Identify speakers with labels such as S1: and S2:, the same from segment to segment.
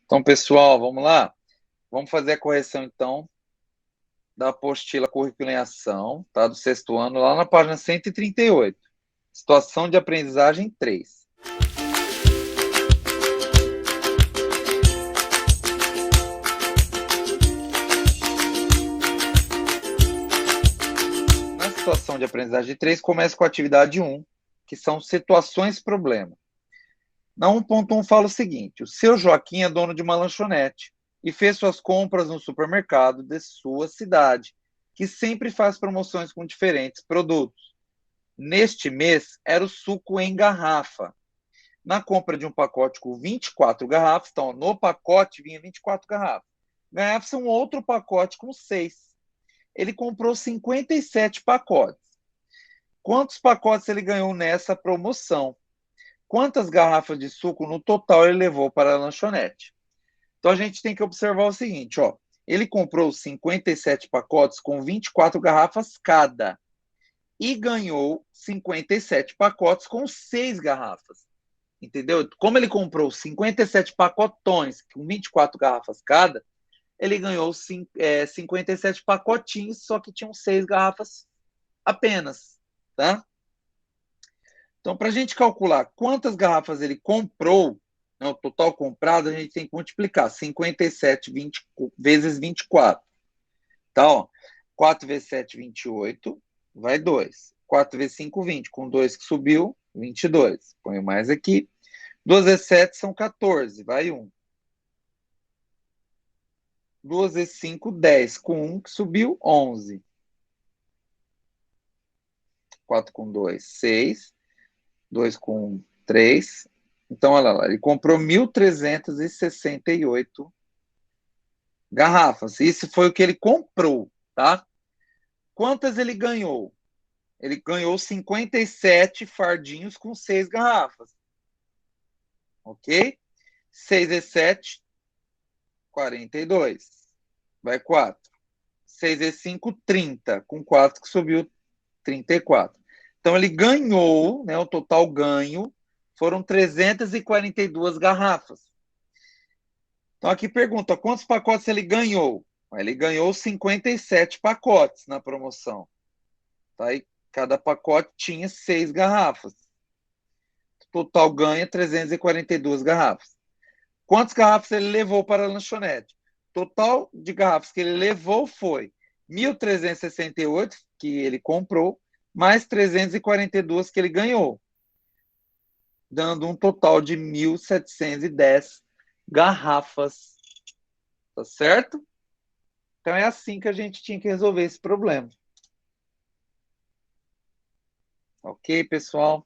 S1: Então, pessoal, vamos lá? Vamos fazer a correção, então, da apostila Currículo em Ação, tá? Do sexto ano, lá na página 138. Situação de aprendizagem 3. Na situação de aprendizagem 3, começa com a atividade 1, que são situações problema. Na 1.1 fala o seguinte: o seu Joaquim é dono de uma lanchonete e fez suas compras no supermercado de sua cidade, que sempre faz promoções com diferentes produtos. Neste mês, era o suco em garrafa. Na compra de um pacote com 24 garrafas, então no pacote vinha 24 garrafas. Ganhava-se um outro pacote com 6. Ele comprou 57 pacotes. Quantos pacotes ele ganhou nessa promoção? Quantas garrafas de suco no total ele levou para a lanchonete? Então a gente tem que observar o seguinte, ó. Ele comprou 57 pacotes com 24 garrafas cada e ganhou 57 pacotes com 6 garrafas. Entendeu? Como ele comprou 57 pacotões com 24 garrafas cada, ele ganhou 57 pacotinhos, só que tinham 6 garrafas apenas, tá? Então, para a gente calcular quantas garrafas ele comprou, né, o total comprado, a gente tem que multiplicar 57 vezes 24. Tá, ó, 4 vezes 7, 28, vai 2. 4 vezes 5, 20. Com 2 que subiu, 22. Põe mais aqui. 2 vezes 7 são 14, vai 1. 2 vezes 5, 10. Com 1 que subiu, 11. 4 com 2, 6. 2 com 1, 3. Então, olha lá, ele comprou 1.368 garrafas. Isso foi o que ele comprou, tá? Quantas ele ganhou? Ele ganhou 57 fardinhos com 6 garrafas. Ok? 6 vezes 7, 42. Vai 4. 6 vezes 5, 30. Com 4 que subiu, 34. Então ele ganhou, né, o total ganho foram 342 garrafas. Então aqui pergunta, quantos pacotes ele ganhou? Ele ganhou 57 pacotes na promoção. Tá? E cada pacote tinha 6 garrafas. Total ganha 342 garrafas. Quantas garrafas ele levou para a lanchonete? Total de garrafas que ele levou foi 1.368 que ele comprou, mais 342 que ele ganhou, dando um total de 1.710 garrafas. Tá certo? Então é assim que a gente tinha que resolver esse problema. Ok, pessoal?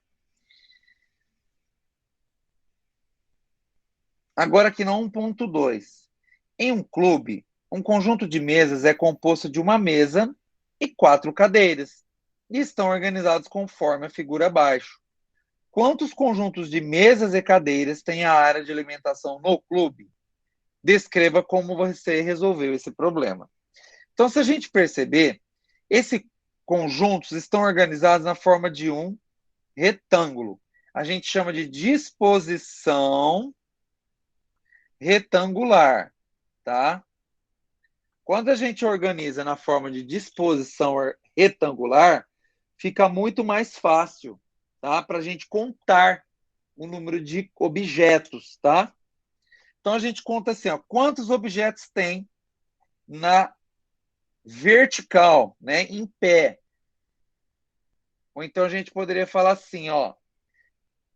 S1: Agora aqui no 1.2. Em um clube, um conjunto de mesas é composto de uma mesa e 4 cadeiras, e estão organizados conforme a figura abaixo. Quantos conjuntos de mesas e cadeiras tem a área de alimentação no clube? Descreva como você resolveu esse problema. Então, se a gente perceber, esses conjuntos estão organizados na forma de um retângulo. A gente chama de disposição retangular, tá? Quando a gente organiza na forma de disposição retangular, fica muito mais fácil, tá? Para a gente contar o número de objetos, tá? Então a gente conta assim, ó, quantos objetos tem na vertical, né, em pé. Ou então a gente poderia falar assim, ó,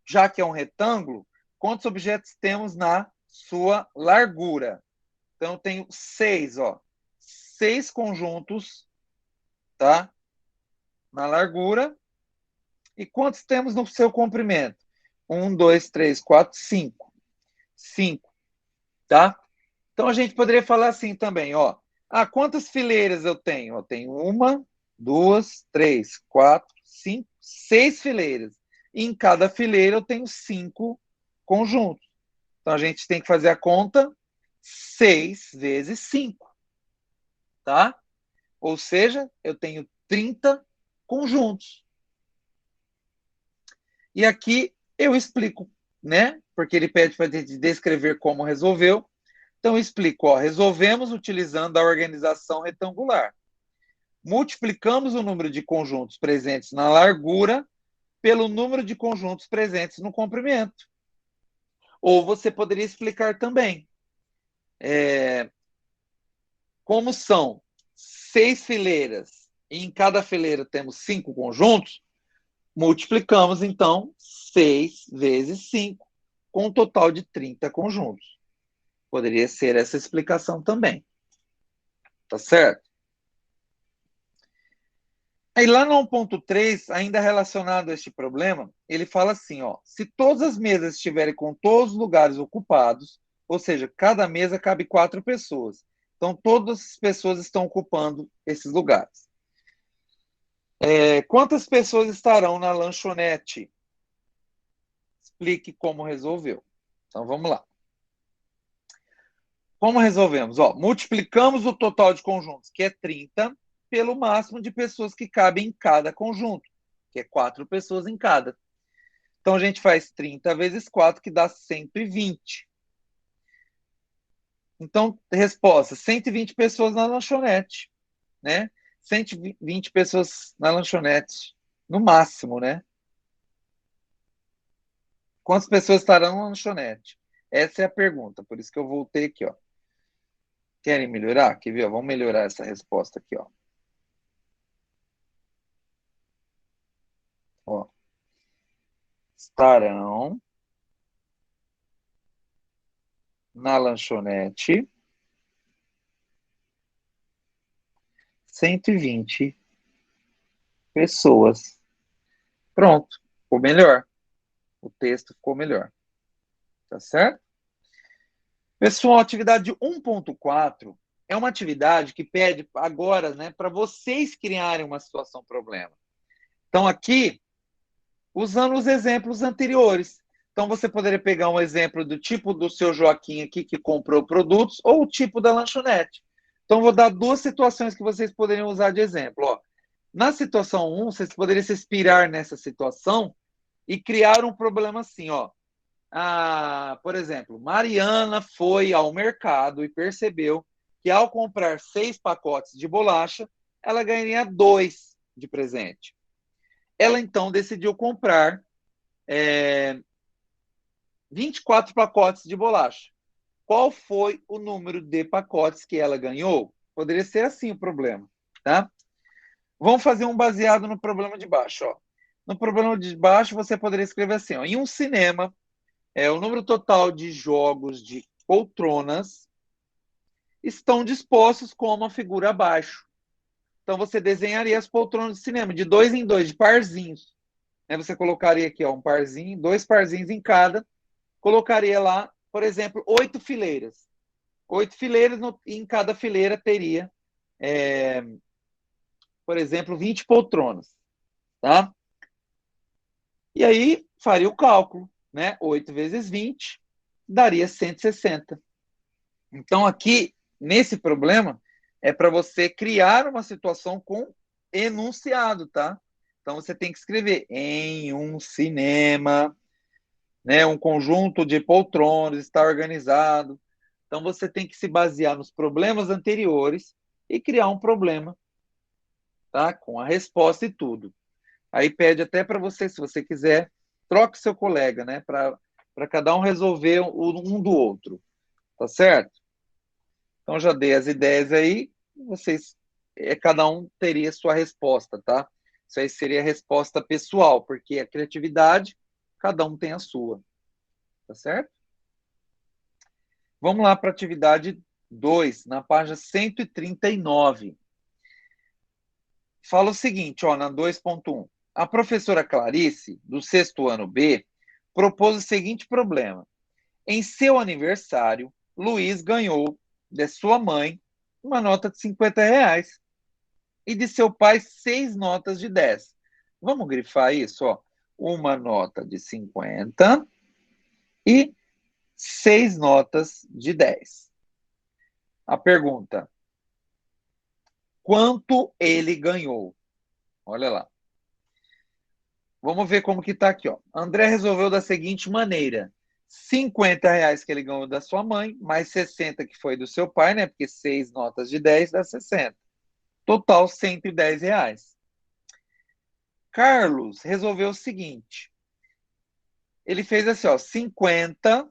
S1: já que é um retângulo, quantos objetos temos na sua largura? Então eu tenho 6, ó, 6 conjuntos, tá? Na largura. E quantos temos no seu comprimento? 1, 2, 3, 4, 5. 5, tá? Então a gente poderia falar assim também, ó. Ah, quantas fileiras eu tenho? Eu tenho 1, 2, 3, 4, 5, 6 fileiras. E em cada fileira eu tenho 5 conjuntos. Então a gente tem que fazer a conta 6 vezes 5, tá? Ou seja, eu tenho 30 conjuntos. E aqui eu explico, né? Porque ele pede para a gente descrever como resolveu. Então, eu explico, ó, resolvemos utilizando a organização retangular. Multiplicamos o número de conjuntos presentes na largura pelo número de conjuntos presentes no comprimento. Ou você poderia explicar também, como são 6 fileiras e em cada fileira temos 5 conjuntos, multiplicamos, então, 6 vezes 5, com um total de 30 conjuntos. Poderia ser essa explicação também. Tá certo? Aí lá no 1.3, ainda relacionado a este problema, ele fala assim, ó, se todas as mesas estiverem com todos os lugares ocupados, ou seja, cada mesa cabe 4 pessoas. Então, todas as pessoas estão ocupando esses lugares. Quantas pessoas estarão na lanchonete? Explique como resolveu. Então, vamos lá. Como resolvemos? Ó, multiplicamos o total de conjuntos, que é 30, pelo máximo de pessoas que cabem em cada conjunto, que é 4 pessoas em cada. Então, a gente faz 30 vezes 4, que dá 120. Então, resposta, 120 pessoas na lanchonete, né? 120 pessoas na lanchonete, no máximo, né? Quantas pessoas estarão na lanchonete? Essa é a pergunta, por isso que eu voltei aqui, ó. Querem melhorar? Quer ver? Vamos melhorar essa resposta aqui, ó. Ó. Estarão na lanchonete 120 pessoas. Pronto, ficou melhor. O texto ficou melhor. Tá certo? Pessoal, a atividade 1.4 é uma atividade que pede agora, né, para vocês criarem uma situação problema. Então, aqui, usando os exemplos anteriores. Então, você poderia pegar um exemplo do tipo do seu Joaquim aqui, que comprou produtos, ou o tipo da lanchonete. Então, vou dar duas situações que vocês poderiam usar de exemplo. Ó. Na situação 1, vocês poderiam se inspirar nessa situação e criar um problema assim, ó. Por exemplo, Mariana foi ao mercado e percebeu que ao comprar 6 pacotes de bolacha, ela ganharia 2 de presente. Ela então decidiu comprar 24 pacotes de bolacha. Qual foi o número de pacotes que ela ganhou? Poderia ser assim o problema, tá? Vamos fazer um baseado no problema de baixo, ó. No problema de baixo, você poderia escrever assim, ó, em um cinema, o número total de jogos de poltronas estão dispostos como a figura abaixo. Então, você desenharia as poltronas de cinema, de 2 em 2, de parzinhos. Você colocaria aqui, ó, um parzinho, 2 parzinhos em cada, colocaria lá, por exemplo, 8 fileiras. 8 fileiras, em cada fileira teria, por exemplo, 20 poltronas. Tá? E aí, faria o cálculo, né? 8 vezes 20 daria 160. Então, aqui, nesse problema, é para você criar uma situação com enunciado, tá? Então, você tem que escrever em um cinema, né? Um conjunto de poltronas está organizado. Então, você tem que se basear nos problemas anteriores e criar um problema, tá? Com a resposta e tudo. Aí pede até para você, se você quiser, troque seu colega, né? Para cada um resolver um do outro, tá certo? Então, já dei as ideias aí, vocês, cada um teria sua resposta, tá? Isso aí seria a resposta pessoal, porque a criatividade, cada um tem a sua, tá certo? Vamos lá para a atividade 2, na página 139. Fala o seguinte, ó, na 2.1. A professora Clarice, do sexto ano B, propôs o seguinte problema. Em seu aniversário, Luiz ganhou de sua mãe uma nota de R$ 50 e de seu pai 6 notas de 10. Vamos grifar isso, ó. Uma nota de 50 e 6 notas de 10. A pergunta: quanto ele ganhou? Olha lá. Vamos ver como que está aqui, ó. André resolveu da seguinte maneira: R$ 50 que ele ganhou da sua mãe, mais 60 que foi do seu pai, né? Porque 6 notas de 10 dá 60. Total, R$ 110. Carlos resolveu o seguinte. Ele fez assim, ó, 50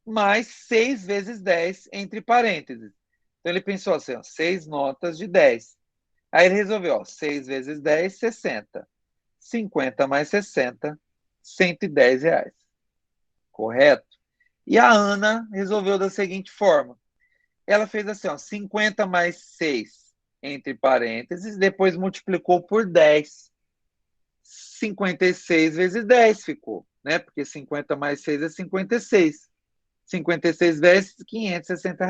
S1: mais 6 vezes 10 entre parênteses. Então ele pensou assim, ó, 6 notas de 10. Aí ele resolveu, ó, 6 vezes 10, 60. 50 mais 60, R$ 110. Correto? E a Ana resolveu da seguinte forma. Ela fez assim, ó, 50 mais 6 entre parênteses, depois multiplicou por 10. 56 vezes 10 ficou, né? Porque 50 mais 6 é 56. 56 vezes R$ 560.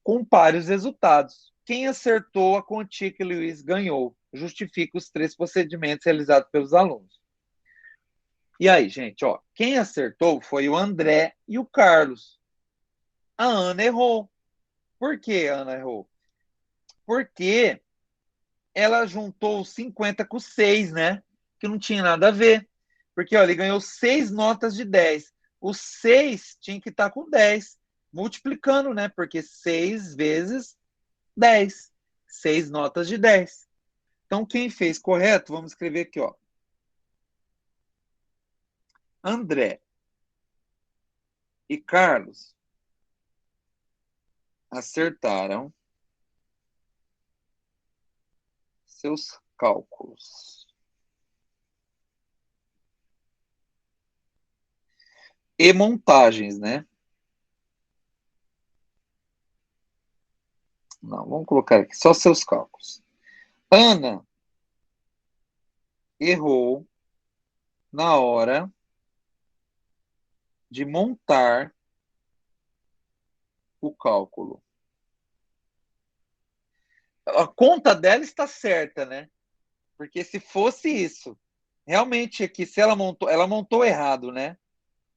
S1: Compare os resultados. Quem acertou a quantia que o Luiz ganhou? Justifica os 3 procedimentos realizados pelos alunos. E aí, gente, ó, quem acertou foi o André e o Carlos. A Ana errou. Por que a Ana errou? Porque ela juntou os 50 com 6, né? Que não tinha nada a ver. Porque ó, ele ganhou 6 notas de 10. Os 6 tinha que estar com 10. Multiplicando, né? Porque 6 vezes 10. 6 notas de 10. Então, quem fez correto, vamos escrever aqui, ó. André e Carlos acertaram seus cálculos. E montagens, né? Não, vamos colocar aqui só seus cálculos. Ana errou na hora de montar o cálculo. A conta dela está certa, né? Porque se fosse isso, realmente aqui, se ela montou errado, né?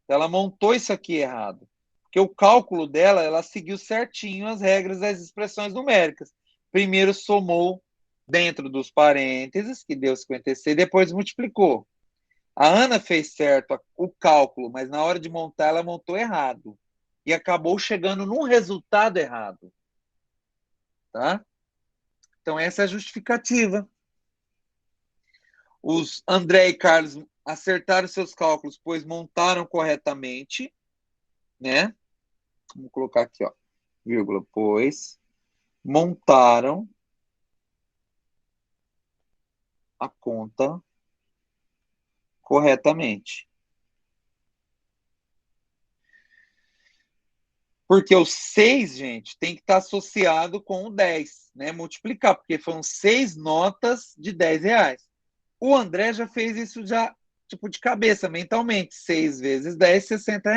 S1: Ela montou isso aqui errado. Porque o cálculo dela, ela seguiu certinho as regras das expressões numéricas. Primeiro somou dentro dos parênteses, que deu 56, depois multiplicou. A Ana fez certo o cálculo, mas na hora de montar, ela montou errado. E acabou chegando num resultado errado. Tá? Então, essa é a justificativa. Os André e Carlos acertaram seus cálculos, pois montaram corretamente, né? Vamos colocar aqui, ó, vírgula, pois montaram a conta corretamente. Porque o 6, gente, tem que estar associado com o 10, né? Multiplicar, porque foram 6 notas de R$ 10. O André já fez isso já, tipo, de cabeça, mentalmente. 6 vezes 10, R$ 60.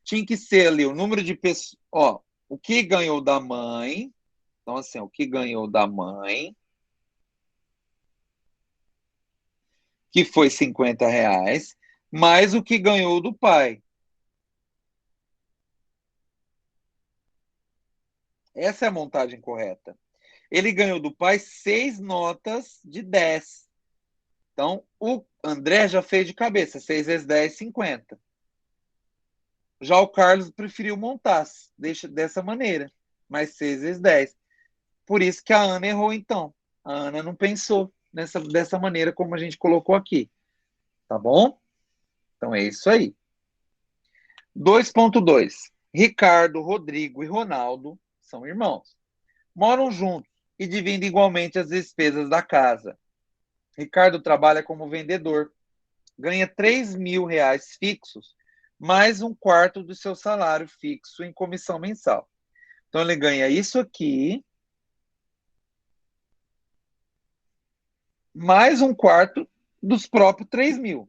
S1: Tinha que ser ali o número de pessoas. Ó, o que ganhou da mãe. Então, assim, o que ganhou da mãe, que foi R$ 50, mais o que ganhou do pai. Essa é a montagem correta. Ele ganhou do pai 6 notas de 10. Então, o André já fez de cabeça. 6 vezes 10, 50. Já o Carlos preferiu montar, deixa dessa maneira. Mais 6 vezes 10. Por isso que a Ana errou, então. A Ana não pensou dessa maneira como a gente colocou aqui. Tá bom? Então é isso aí. 2.2. Ricardo, Rodrigo e Ronaldo são irmãos. Moram juntos e dividem igualmente as despesas da casa. Ricardo trabalha como vendedor. Ganha R$ 3.000 fixos, mais um quarto do seu salário fixo em comissão mensal. Então ele ganha isso aqui, mais um quarto dos próprios 3.000.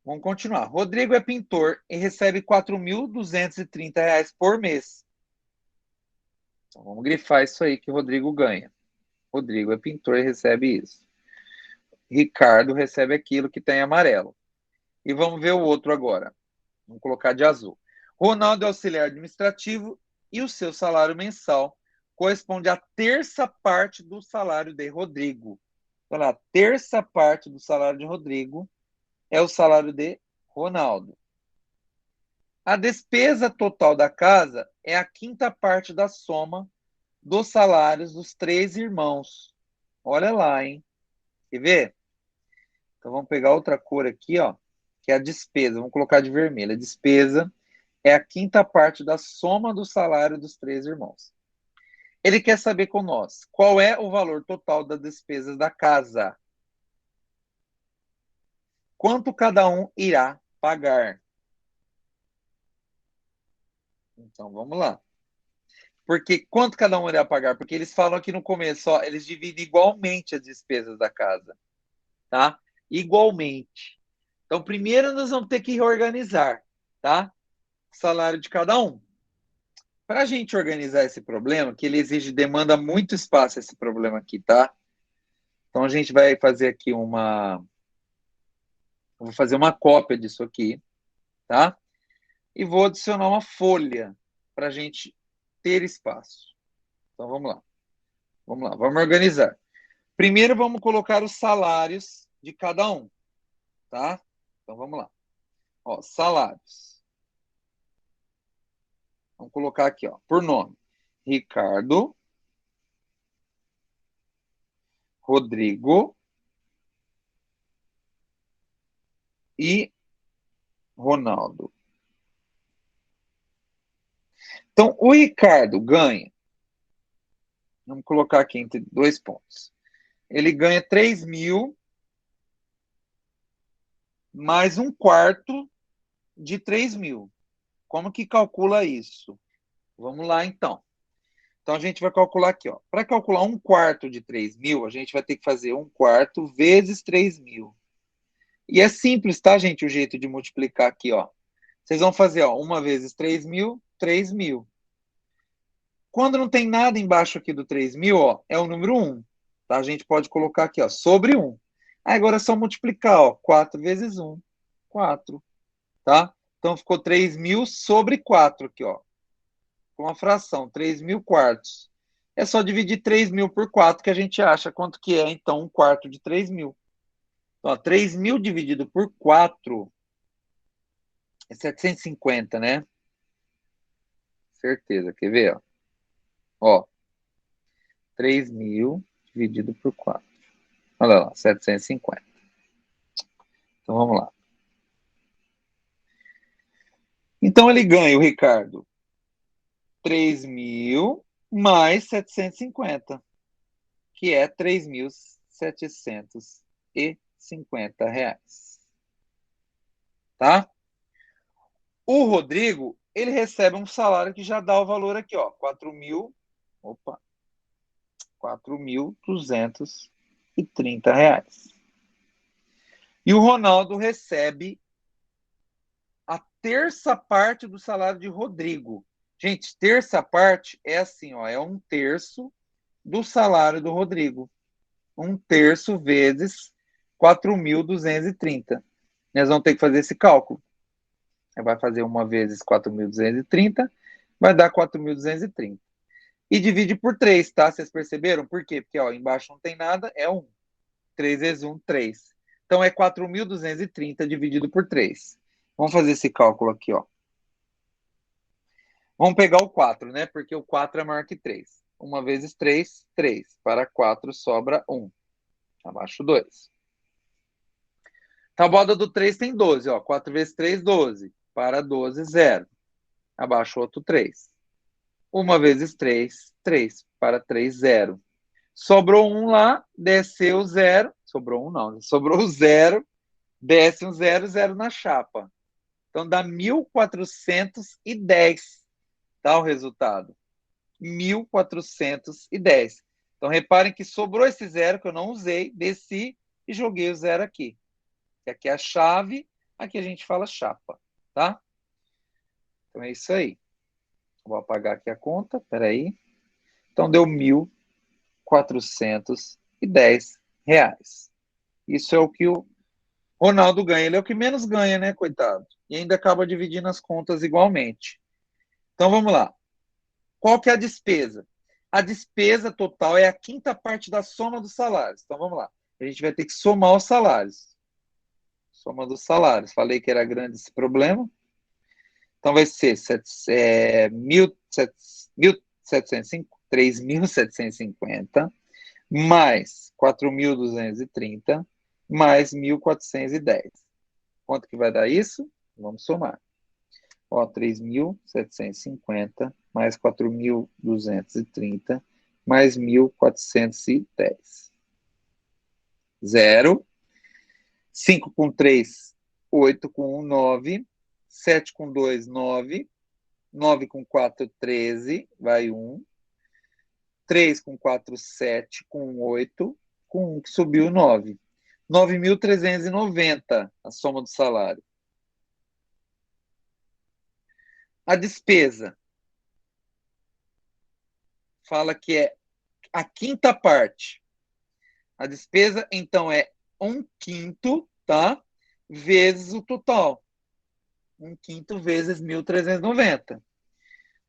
S1: Vamos continuar. Rodrigo é pintor e recebe R$ 4.230 por mês. Então, vamos grifar isso aí que o Rodrigo ganha. Rodrigo é pintor e recebe isso. Ricardo recebe aquilo que tem amarelo. E vamos ver o outro agora. Vamos colocar de azul. Ronaldo é auxiliar administrativo e o seu salário mensal corresponde à terça parte do salário de Rodrigo. Então, a terça parte do salário de Rodrigo é o salário de Ronaldo. A despesa total da casa é a quinta parte da soma dos salários dos 3 irmãos. Olha lá, hein? Quer ver? Então vamos pegar outra cor aqui, ó, que é a despesa. Vamos colocar de vermelho. A despesa é a quinta parte da soma do salário dos 3 irmãos. Ele quer saber com nós qual é o valor total das despesas da casa. Quanto cada um irá pagar? Então vamos lá. Porque quanto cada um irá pagar? Porque eles falam aqui no começo, ó, eles dividem igualmente as despesas da casa, tá? Igualmente. Então, primeiro nós vamos ter que reorganizar, tá? O salário de cada um. Para a gente organizar esse problema, que ele exige, demanda muito espaço esse problema aqui, tá? Então a gente vai fazer aqui vou fazer uma cópia disso aqui, tá? E vou adicionar uma folha para a gente ter espaço. Então vamos lá. Vamos lá, vamos organizar. Primeiro vamos colocar os salários de cada um, tá? Então vamos lá. Ó, salários. Vamos colocar aqui, ó, por nome. Ricardo, Rodrigo e Ronaldo. Então, o Ricardo ganha, vamos colocar aqui entre 2 pontos. Ele ganha 3 mil mais um quarto de 3 mil. Como que calcula isso? Vamos lá, então. Então, a gente vai calcular aqui, ó. Para calcular um quarto de 3 mil, a gente vai ter que fazer um quarto vezes 3 mil. E é simples, tá, gente, o jeito de multiplicar aqui, ó. Vocês vão fazer, ó, 1 vezes 3 mil, 3 mil. Quando não tem nada embaixo aqui do 3 mil, ó, é o número 1. Tá? A gente pode colocar aqui, ó, sobre 1. Aí agora é só multiplicar, ó, 4 vezes 1, 4. Tá? Então ficou 3 mil sobre 4 aqui, ó. Com uma fração, 3 mil quartos. É só dividir 3 mil por 4 que a gente acha quanto que é, então, um quarto de 3 mil. Então, ó, 3 mil dividido por 4 é 750, né? Certeza. Quer ver, ó? Ó, 3 mil dividido por 4. Olha lá, 750. Então, vamos lá. Então, ele ganha, o Ricardo, 3 mil mais 750, que é 3.750 reais. Tá? O Rodrigo, ele recebe um salário que já dá o valor aqui, ó, 4.230 reais. E o Ronaldo recebe a terça parte do salário de Rodrigo. Gente, terça parte é assim, ó, é 1/3 do salário do Rodrigo. 1/3 vezes 4.230. Nós vamos ter que fazer esse cálculo. Vai fazer 1 vezes 4.230, vai dar 4.230. E divide por 3, tá? Vocês perceberam? Por quê? Porque ó, embaixo não tem nada, é 1. 3 vezes 1, 3. Então é 4.230 dividido por 3. Vamos fazer esse cálculo aqui, ó. Vamos pegar o 4, né? Porque o 4 é maior que 3. 1 vezes 3, 3. Para 4 sobra 1. Abaixo 2. Tabuada do 3 tem 12, ó. 4 vezes 3, 12. Para 12, 0. Abaixo outro 3. 1 vezes 3, 3. Para 3, 0. Sobrou 1 lá, desceu 0. Sobrou 1 não, sobrou 0. Desce um 0, 0 na chapa. Então dá 1.410. Tá o resultado. 1.410. Então reparem que sobrou esse 0 que eu não usei, desci e joguei o 0 aqui. Aqui é a chave, aqui a gente fala chapa, tá? Então é isso aí. Vou apagar aqui a conta, peraí. Então deu 1.410 reais. Isso é o que o Ronaldo ganha. Ele é o que menos ganha, né, coitado? E ainda acaba dividindo as contas igualmente. Então vamos lá. Qual que é a despesa? A despesa total é a quinta parte da soma dos salários. Então vamos lá. A gente vai ter que somar os salários. Soma dos salários. Falei que era grande esse problema. Então, vai ser 3.750 mais 4.230 mais 1.410. Quanto que vai dar isso? Vamos somar. Ó, 3.750 mais 4.230 mais 1.410. 0. 5 com 3, 8 com 1, 9. 7 com 2, 9. 9 com 4, 13. Vai 1. 3 com 4, 7. Com 8. Com 1 que subiu 9. 9.390 a soma do salário. A despesa fala que é a quinta parte. A despesa, então, é 1/5, tá? Vezes o total. 1/5 vezes 1.390.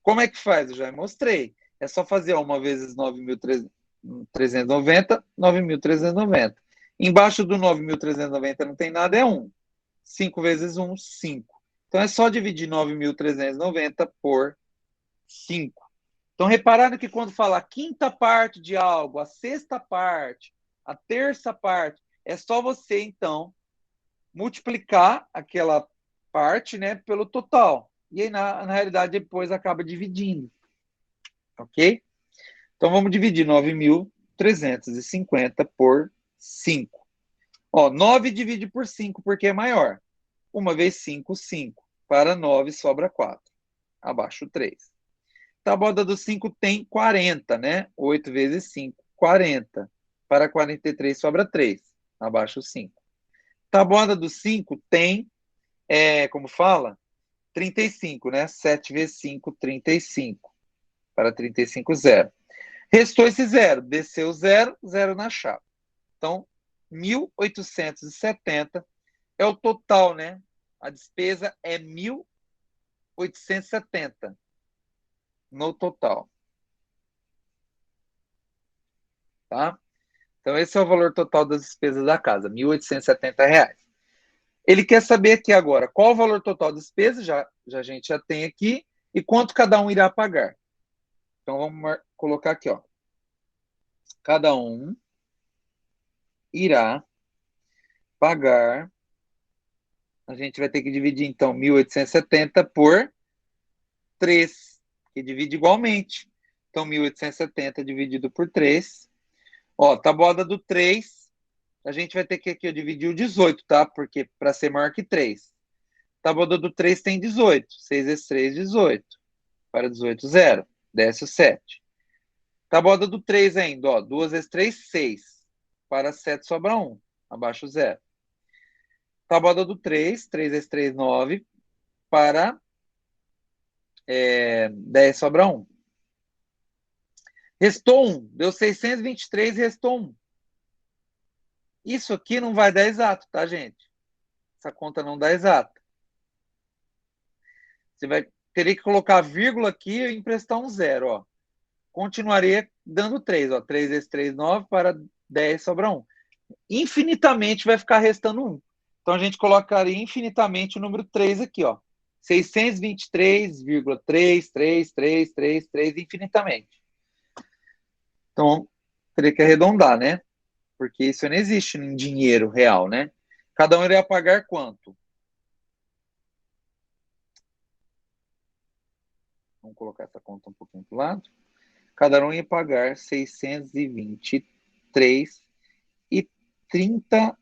S1: Como é que faz? Eu já mostrei. É só fazer uma vezes 9.390, 9.390. Embaixo do 9.390 não tem nada, é 1. 5 vezes 1, 5. Então, é só dividir 9.390 por 5. Então, repararam que quando fala a quinta parte de algo, a sexta parte, a terça parte, é só você, então, multiplicar aquela parte, né, pelo total. E aí, na realidade, depois acaba dividindo. Ok? Então, vamos dividir 9.350 por 5. Ó, 9 divide por 5 porque é maior. 1 vezes 5, 5. Para 9 sobra 4. Abaixo 3. Tabuada do 5 tem 40, né? 8 vezes 5, 40. Para 43 sobra 3. Abaixo 5. Tabuada do 5 tem, como fala? 35, né? 7 vezes 5, 35. Para 35, 0. Restou esse 0. Desceu 0, 0 na chave. Então, 1.870 é o total, né? A despesa é 1.870 no total. Tá? Então, esse é o valor total das despesas da casa, R$ 1.870. Ele quer saber aqui agora qual o valor total da despesa, a gente já tem aqui, e quanto cada um irá pagar. Então, vamos colocar aqui, ó. Cada um irá pagar. A gente vai ter que dividir, então, 1.870 por 3, que divide igualmente. Então, 1.870 dividido por 3. Ó, tabuada do 3, a gente vai ter que aqui dividir o 18, tá? Porque para ser maior que 3. Tabuada do 3 tem 18. 6 vezes 3, 18. Para 18, 0. Desce o 7. Tabuada do 3 ainda, ó. 2 vezes 3, 6. Para 7 sobra 1. Abaixo 0. Tabuada do 3, 3 vezes 3, 9. Para 10 sobra 1. Restou 1. Deu 623 e restou 1. Isso aqui não vai dar exato, tá, gente? Essa conta não dá exato. Você vai ter que colocar a vírgula aqui e emprestar um 0, ó. Continuaria dando 3, ó. 3 vezes 3, 9, para 10 sobra 1. Infinitamente vai ficar restando 1. Então, a gente colocaria infinitamente o número 3 aqui, ó. 623,33333, infinitamente. Então, teria que arredondar, né? Porque isso não existe em dinheiro real, né? Cada um iria pagar quanto? Vamos colocar essa conta um pouquinho para o lado. Cada um ia pagar 623,30.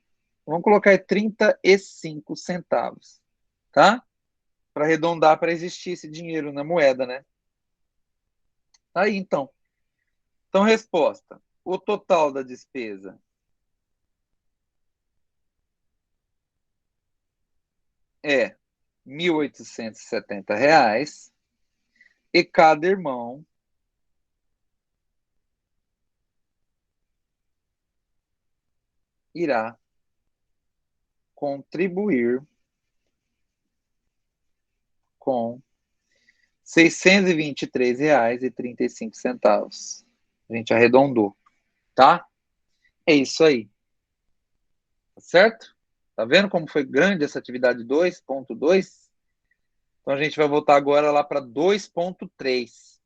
S1: Vamos colocar 35 centavos, tá? Para arredondar, para existir esse dinheiro na moeda, né? Aí, então. Então, resposta. O total da despesa é R$ 1.870 e cada irmão irá contribuir com R$ 623,35. A gente arredondou, tá? É isso aí. Tá certo? Tá vendo como foi grande essa atividade 2.2? Então, a gente vai voltar agora lá para 2.3.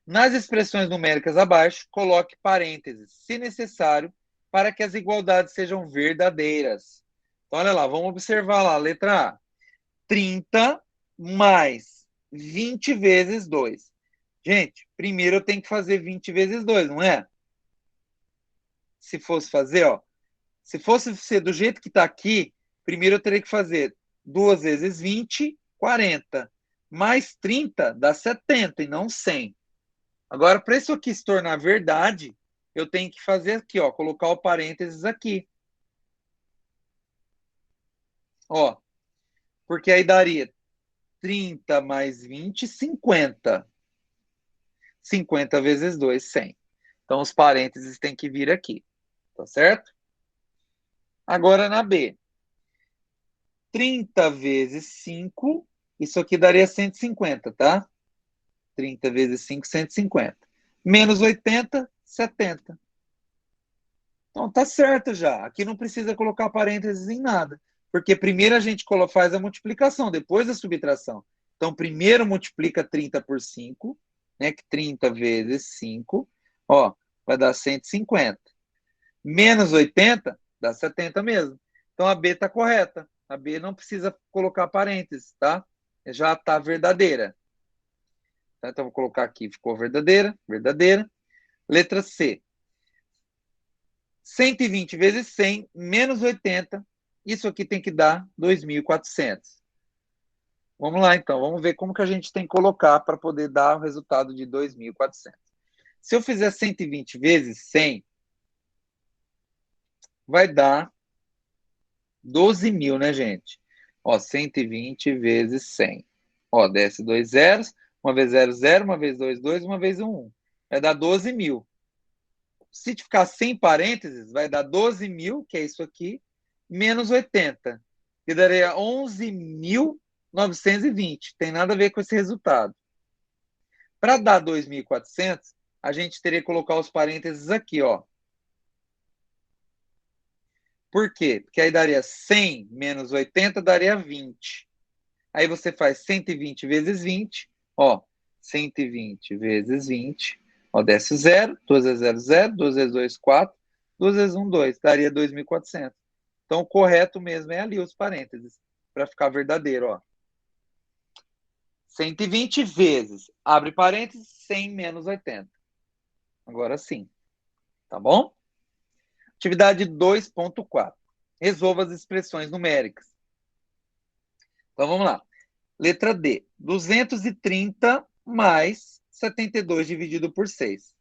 S1: Nas expressões numéricas abaixo, coloque parênteses, se necessário, para que as igualdades sejam verdadeiras. Então, olha lá, vamos observar lá, letra A. 30 mais 20 vezes 2. Gente, primeiro eu tenho que fazer 20 vezes 2, não é? Se fosse fazer, ó, se fosse ser do jeito que está aqui, primeiro eu teria que fazer 2 vezes 20, 40. Mais 30 dá 70 e não 100. Agora, para isso aqui se tornar verdade, eu tenho que fazer aqui, ó, colocar o parênteses aqui. Ó, porque aí daria 30 mais 20, 50. 50 vezes 2, 100. Então, os parênteses têm que vir aqui. Tá certo? Agora, na B. 30 vezes 5, isso aqui daria 150, tá? 30 vezes 5, 150. Menos 80, 70. Então, tá certo já. Aqui não precisa colocar parênteses em nada. Porque primeiro a gente faz a multiplicação, depois a subtração. Então, primeiro multiplica 30 por 5, né? Que 30 vezes 5, ó, vai dar 150. Menos 80, dá 70 mesmo. Então, a B está correta. A B não precisa colocar parênteses, tá? Já está verdadeira. Então, vou colocar aqui, ficou verdadeira, verdadeira. Letra C. 120 vezes 100 menos 80, isso aqui tem que dar 2.400. Vamos lá, então. Vamos ver como que a gente tem que colocar para poder dar o resultado de 2.400. Se eu fizer 120 vezes 100, vai dar 12.000, né, gente? Ó, 120 vezes 100. Ó, desce 2 zeros. Uma vez 0, 0. Uma vez 2, 2. Uma vez 1, 1. Vai dar 12.000. Se ficar sem parênteses, vai dar 12.000, que é isso aqui, menos 80, que daria 11.920. Tem nada a ver com esse resultado. Para dar 2.400, a gente teria que colocar os parênteses aqui, ó. Por quê? Porque aí daria 100 menos 80, daria 20. Aí você faz 120 vezes 20, ó, 120 vezes 20, ó, desce 0, 2 vezes 0, 0, 2 vezes 2, 4, 2 vezes 1, 2, daria 2.400. Então, o correto mesmo é ali os parênteses, para ficar verdadeiro, ó. 120 vezes, abre parênteses, 100 menos 80. Agora sim, tá bom? Atividade 2.4. Resolva as expressões numéricas. Então, vamos lá. Letra D. 230 mais 72 dividido por 6.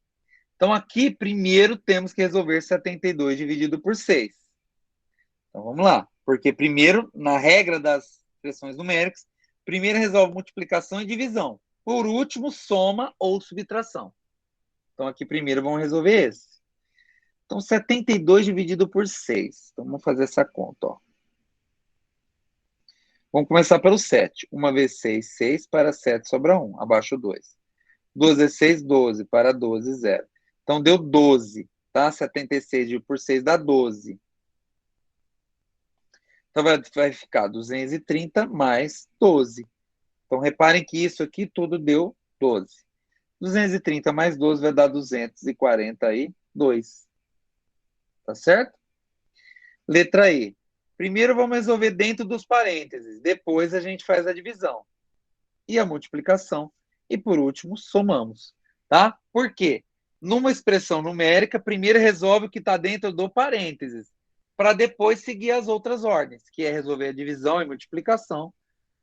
S1: Então, aqui, primeiro, temos que resolver 72 dividido por 6. Então, vamos lá. Porque primeiro, na regra das expressões numéricas, primeiro resolve multiplicação e divisão. Por último, soma ou subtração. Então, aqui primeiro vamos resolver esse. Então, 72 dividido por 6. Então, vamos fazer essa conta, ó. Vamos começar pelo 7. 1 vezes 6, 6. Para 7 sobra 1. Abaixo 2. 2 vezes 6, 12. Para 12, 0. Então, deu 12. Tá? 76 dividido por 6 dá 12. Então, vai ficar 230 mais 12. Então, reparem que isso aqui tudo deu 12. 230 mais 12 vai dar 242. Tá certo? Letra E. Primeiro vamos resolver dentro dos parênteses. Depois a gente faz a divisão. E a multiplicação. E por último, somamos. Tá? Por quê? Numa expressão numérica, primeiro resolve o que está dentro do parênteses. Para depois seguir as outras ordens, que é resolver a divisão e multiplicação.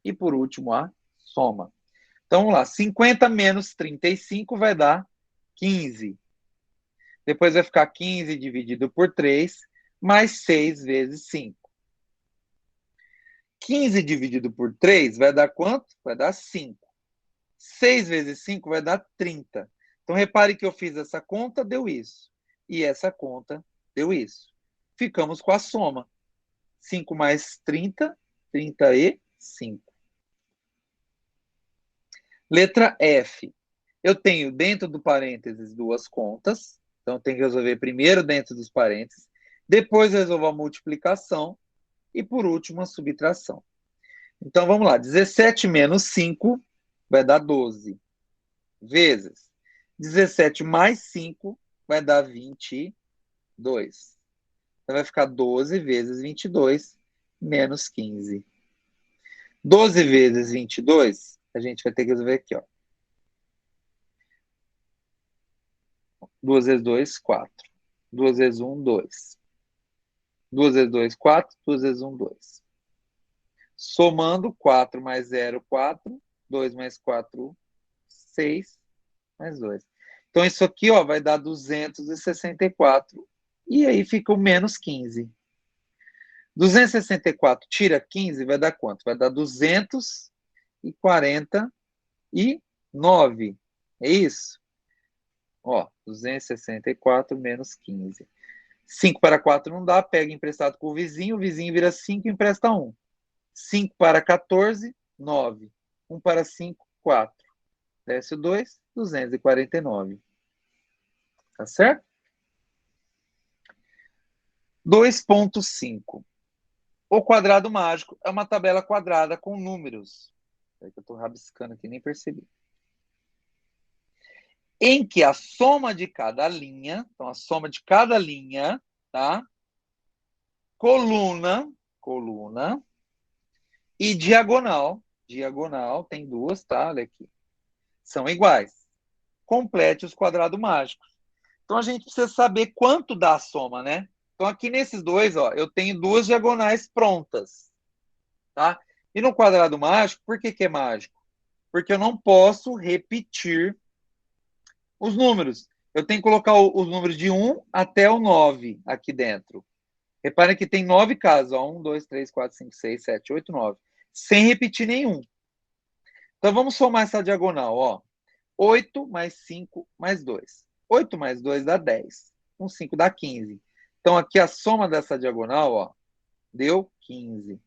S1: E por último, a soma. Então, vamos lá. 50 menos 35 vai dar 15. Depois vai ficar 15 dividido por 3, mais 6 vezes 5. 15 dividido por 3 vai dar quanto? Vai dar 5. 6 vezes 5 vai dar 30. Então, repare que eu fiz essa conta, deu isso. E essa conta deu isso. Ficamos com a soma. 5 mais 30, 35. Letra F. Eu tenho dentro do parênteses duas contas. Então, tem que resolver primeiro dentro dos parênteses. Depois, resolvo a multiplicação. e, por último, a subtração. Então, vamos lá. 17 menos 5 vai dar 12, vezes 17 mais 5 vai dar 22. Então, vai ficar 12 vezes 22 menos 15. 12 vezes 22, a gente vai ter que resolver aqui, ó. 2 vezes 2, 4. 2 vezes 1, 2. 2 vezes 2, 4. 2 vezes 1, 2. Somando, 4 mais 0, 4. 2 mais 4, 6. Mais 2. Então, isso aqui, ó, vai dar 264. E aí fica o menos 15. 264 tira 15, vai dar quanto? Vai dar 249. É isso? Ó, 264 menos 15. 5 para 4 não dá, pega emprestado com o vizinho vira 5, empresta 1. 5 para 14, 9. 1 para 5, 4. Desce o 2, 249. Tá certo? 2.5. O quadrado mágico é uma tabela quadrada com números. É que eu estou rabiscando aqui, nem percebi. Em que a soma de cada linha, então a soma de cada linha, tá? Coluna e diagonal, tem duas, tá? Olha aqui. São iguais. Complete os quadrados mágicos. Então a gente precisa saber quanto dá a soma, né? Então aqui nesses dois, ó, eu tenho duas diagonais prontas, tá? E no quadrado mágico, por que é mágico? Porque eu não posso repetir os números. Eu tenho que colocar os números de 1 até o 9 aqui dentro. Reparem que tem 9 casos. Ó. 1, 2, 3, 4, 5, 6, 7, 8, 9. Sem repetir nenhum. Então, vamos somar essa diagonal. Ó. 8 mais 5 mais 2. 8 mais 2 dá 10. Com 5 dá 15. Então, aqui a soma dessa diagonal, ó, deu 15.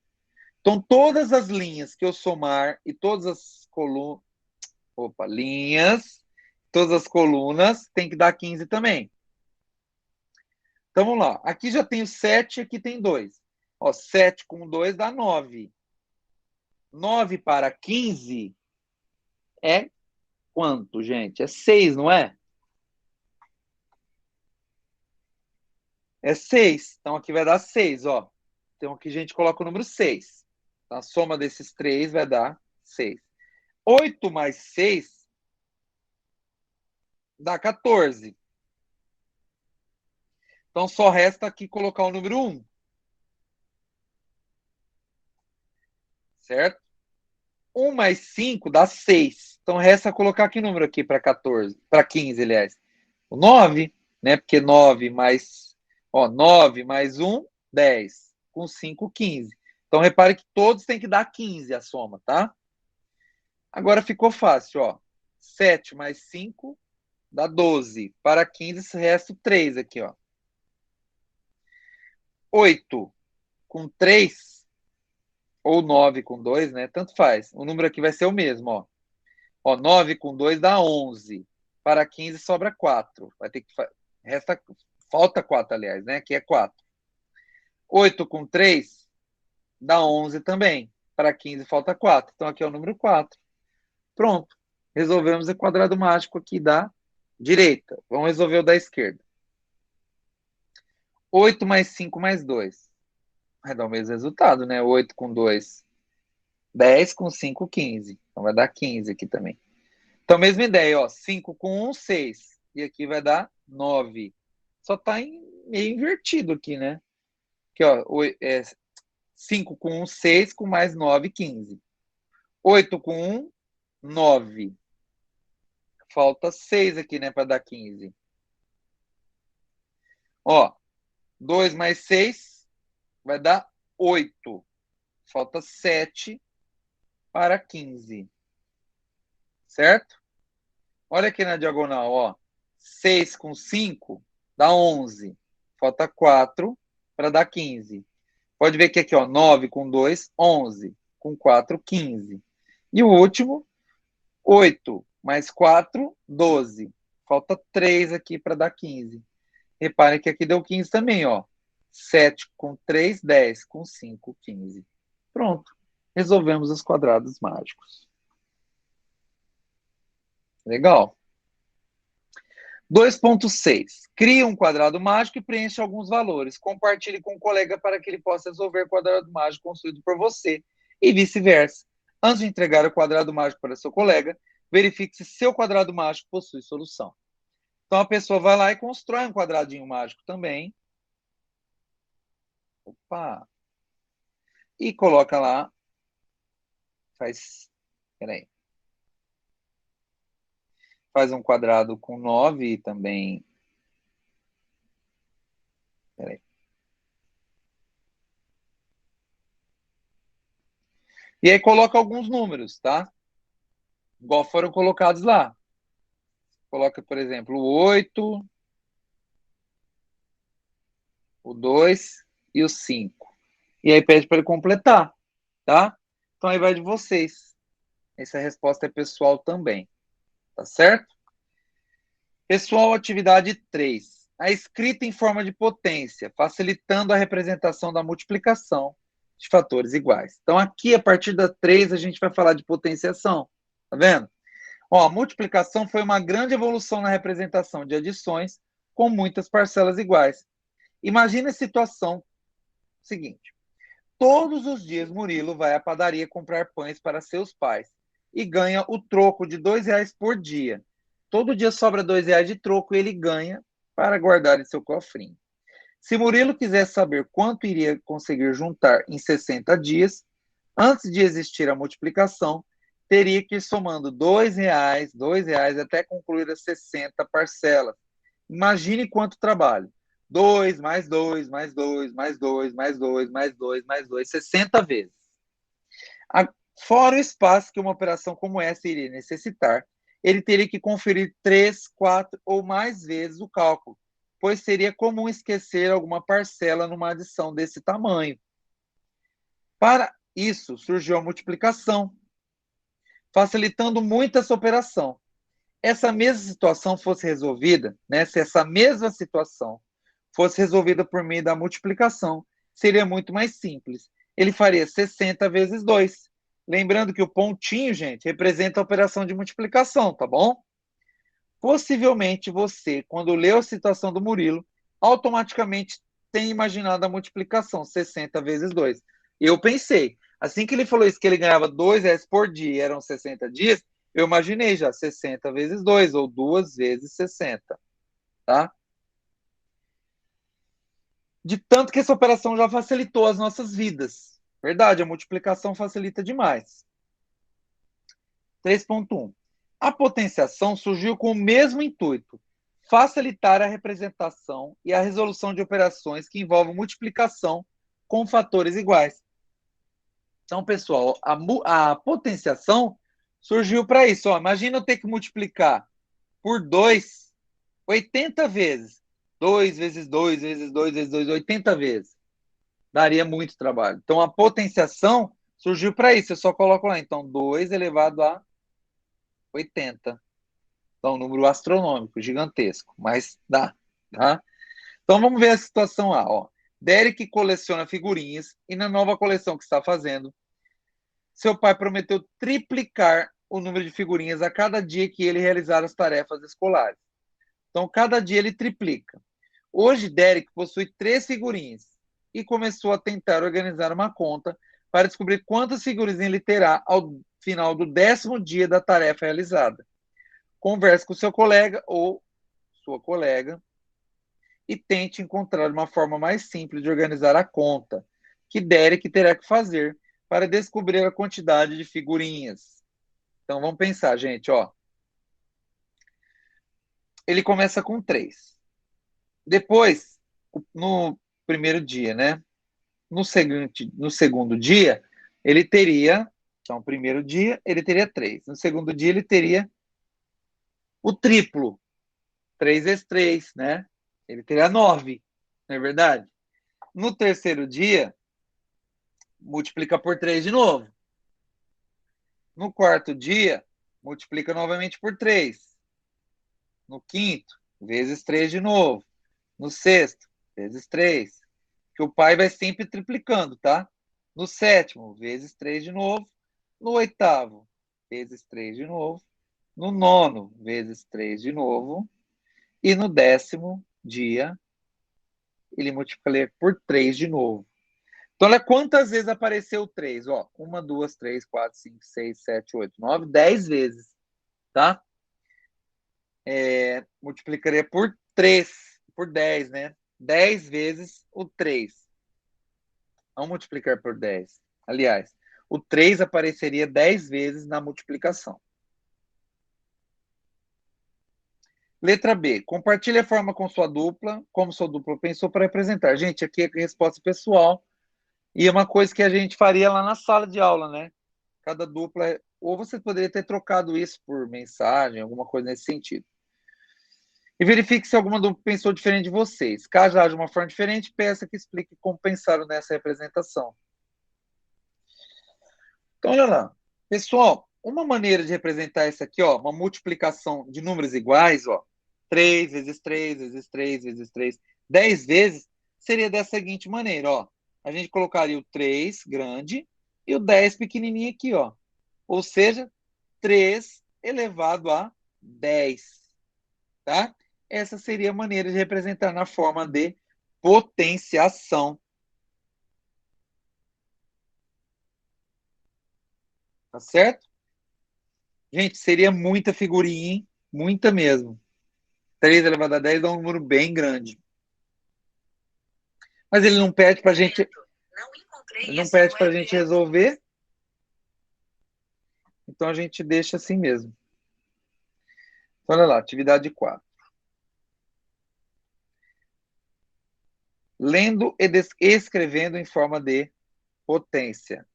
S1: Então, todas as linhas que eu somar e todas as colunas... linhas, todas as colunas, tem que dar 15 também. Então, vamos lá. Aqui já tenho 7, aqui tem 2. Ó, 7 com 2 dá 9. 9 para 15 é quanto, gente? É 6, não é? É 6. Então, aqui vai dar 6, ó. Então, aqui a gente coloca o número 6. Então, a soma desses 3 vai dar 6. 8 mais 6 dá 14. Então, só resta aqui colocar o número 1. Certo? 1 mais 5 dá 6. Então, resta colocar que número aqui para 14? Para 15, aliás. O 9, né? Porque 9 mais... Ó, 9 mais 1, 10. Com 5, 15. Então, repare que todos têm que dar 15 a soma, tá? Agora ficou fácil, ó. 7 mais 5 dá 12. Para 15, resta 3 aqui, ó. 8 com 3, ou 9 com 2, né? Tanto faz. O número aqui vai ser o mesmo, ó. Ó, 9 com 2 dá 11. Para 15 sobra 4. Vai ter que... Falta 4, aliás, né? Aqui é 4. 8 com 3 dá 11 também. Para 15 falta 4. Então, aqui é o número 4. Pronto. Resolvemos o quadrado mágico aqui da direita. Vamos resolver o da esquerda. 8 mais 5 mais 2. Vai dar o mesmo resultado, né? 8 com 2, 10 com 5, 15. Então, vai dar 15 aqui também. Então, mesma ideia, ó. 5 com 1, 6. E aqui vai dar 9. Só está meio invertido aqui, né? Aqui, ó. 5 com 1, 6. Com mais 9, 15. 8 com 1, 9. Falta 6 aqui, né? Para dar 15. Ó. 2 mais 6 vai dar 8. Falta 7 para 15. Certo? Olha aqui na diagonal, ó. 6 com 5 dá 11. Falta 4 para dar 15. Pode ver que aqui, ó, 9 com 2, 11. Com 4, 15. E o último, 8 mais 4, 12. Falta 3 aqui para dar 15. Reparem que aqui deu 15 também, ó. 7 com 3, 10. Com 5, 15. Pronto. Resolvemos os quadrados mágicos. Legal. 2.6. Crie um quadrado mágico e preencha alguns valores. Compartilhe com o colega para que ele possa resolver o quadrado mágico construído por você e vice-versa. Antes de entregar o quadrado mágico para seu colega, verifique se seu quadrado mágico possui solução. Então a pessoa vai lá e constrói um quadradinho mágico também. Opa! E coloca lá. Peraí. Faz um quadrado com 9 também. Peraí. E aí coloca alguns números, tá? Igual foram colocados lá. Coloca, por exemplo, o 8, o 2 e o 5. E aí pede para ele completar, tá? Então aí vai de vocês. Essa resposta é pessoal também, tá certo? Pessoal, atividade 3. A escrita em forma de potência, facilitando a representação da multiplicação de fatores iguais. Então aqui, a partir da 3, a gente vai falar de potenciação, tá vendo? Ó, a multiplicação foi uma grande evolução na representação de adições com muitas parcelas iguais. Imagine a situação seguinte. Todos os dias, Murilo vai à padaria comprar pães para seus pais e ganha o troco de R$ 2 por dia. Todo dia sobra R$ 2 de troco e ele ganha para guardar em seu cofrinho. Se Murilo quiser saber quanto iria conseguir juntar em 60 dias, antes de existir a multiplicação, teria que ir somando R$ 2 até concluir as 60 parcelas. Imagine quanto trabalho. 2 mais 2 mais 2 mais 2 mais 2 mais 2 mais 2, 60 vezes. Fora o espaço que uma operação como essa iria necessitar, ele teria que conferir 3, 4 ou mais vezes o cálculo, pois seria comum esquecer alguma parcela numa adição desse tamanho. Para isso, surgiu a multiplicação, facilitando muito essa operação. Essa mesma situação fosse resolvida, né, se essa mesma situação fosse resolvida por meio da multiplicação, seria muito mais simples. Ele faria 60 vezes 2. Lembrando que o pontinho, gente, representa a operação de multiplicação, tá bom? Possivelmente você, quando leu a situação do Murilo, automaticamente tem imaginado a multiplicação, 60 vezes 2. Eu pensei, assim que ele falou isso, que ele ganhava R$ 2 por dia, eram 60 dias, eu imaginei já 60 vezes 2, ou 2 vezes 60, tá? De tanto que essa operação já facilitou as nossas vidas. Verdade, a multiplicação facilita demais. 3.1. A potenciação surgiu com o mesmo intuito, facilitar a representação e a resolução de operações que envolvem multiplicação com fatores iguais. Então, pessoal, a potenciação surgiu para isso. Ó, imagina eu ter que multiplicar por 2 80 vezes. 2 vezes 2 vezes 2 vezes 2, 80 vezes. Daria muito trabalho. Então, a potenciação surgiu para isso. Eu só coloco lá, então, 2 elevado a 80. Então, um número astronômico, gigantesco, mas dá, tá? Então, vamos ver a situação A. Ó. Derek coleciona figurinhas e na nova coleção que está fazendo, seu pai prometeu triplicar o número de figurinhas a cada dia que ele realizar as tarefas escolares. Então, cada dia ele triplica. Hoje, Derek possui 3 figurinhas e começou a tentar organizar uma conta para descobrir quantas figurinhas ele terá ao final do 10º dia da tarefa realizada. Converse com seu colega ou sua colega e tente encontrar uma forma mais simples de organizar a conta que Derek terá que fazer para descobrir a quantidade de figurinhas. Então, vamos pensar, gente, ó. Ele começa com 3. Depois, no primeiro dia, né? No segundo dia, ele teria, então, primeiro dia, ele teria 3. No segundo dia, ele teria o triplo, 3 vezes 3, né? Ele teria 9, não é verdade? No terceiro dia, multiplica por 3 de novo. No quarto dia, multiplica novamente por 3. No quinto, vezes 3 de novo. No sexto, vezes 3. porque o pai vai sempre triplicando, tá? No sétimo, vezes 3 de novo. No oitavo, vezes 3 de novo. No nono, vezes 3 de novo. E no 10º dia, ele multiplica por 3 de novo. Então, olha quantas vezes apareceu o 3. Ó, 1, 2, 3, 4, 5, 6, 7, 8, 9, 10 vezes, tá? Multiplicaria por 3, por 10, né? 10 vezes o 3. Vamos multiplicar por 10. Aliás, o 3 apareceria 10 vezes na multiplicação. Letra B. Compartilhe a forma com sua dupla, como sua dupla pensou para representar. Gente, aqui é a resposta pessoal. E é uma coisa que a gente faria lá na sala de aula, né? Cada dupla. Ou você poderia ter trocado isso por mensagem, alguma coisa nesse sentido. E verifique se alguma dupla pensou diferente de vocês. Caso haja uma forma diferente, peça que explique como pensaram nessa representação. Então, olha lá. Pessoal, uma maneira de representar isso aqui, ó, uma multiplicação de números iguais, ó, 3 vezes 3 vezes 3 vezes 3, 10 vezes, seria da seguinte maneira, ó. A gente colocaria o 3 grande e o 10 pequenininho aqui, ó. Ou seja, 3 elevado a 10, tá? Essa seria a maneira de representar na forma de potenciação. Tá certo? Gente, seria muita figurinha, hein? Muita mesmo. 3 elevado a 10 dá um número bem grande. Mas ele não pede para a gente. Ele não pede para a gente resolver. Então a gente deixa assim mesmo. Então, olha lá, atividade 4. Lendo e escrevendo em forma de potência.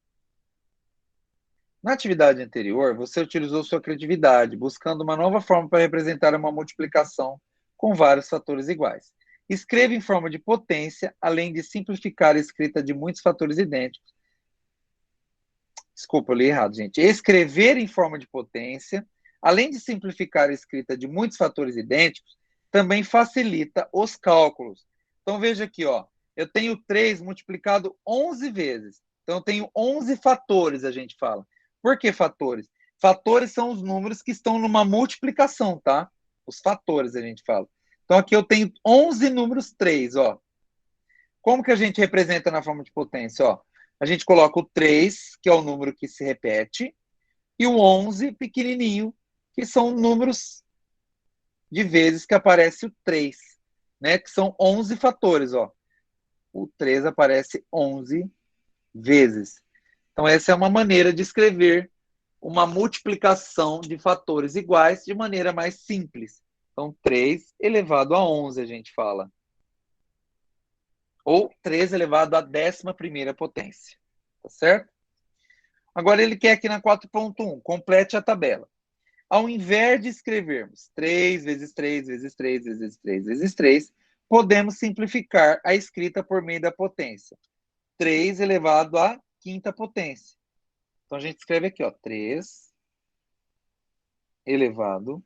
S1: Na atividade anterior, você utilizou sua criatividade, buscando uma nova forma para representar uma multiplicação com vários fatores iguais. Escreva em forma de potência, além de simplificar a escrita de muitos fatores idênticos. Desculpa, eu li errado, gente. Escrever em forma de potência, além de simplificar a escrita de muitos fatores idênticos, também facilita os cálculos. Então, veja aqui, ó. Eu tenho 3 multiplicado 11 vezes. Então, eu tenho 11 fatores, a gente fala. Por que fatores? Fatores são os números que estão numa multiplicação, tá? Os fatores, a gente fala. Então, aqui eu tenho 11 números 3, ó. Como que a gente representa na forma de potência, ó? A gente coloca o 3, que é o número que se repete, e o 11, pequenininho, que são números de vezes que aparece o 3, né? Que são 11 fatores, ó. O 3 aparece 11 vezes. Então, essa é uma maneira de escrever uma multiplicação de fatores iguais de maneira mais simples. Então, 3 elevado a 11, a gente fala. Ou 3 elevado à 11ª potência. Tá certo? Agora ele quer aqui na 4.1, complete a tabela. Ao invés de escrevermos 3 vezes 3 vezes 3 vezes 3 vezes 3, podemos simplificar a escrita por meio da potência. 3 elevado à 5ª potência. Então a gente escreve aqui, ó, 3 elevado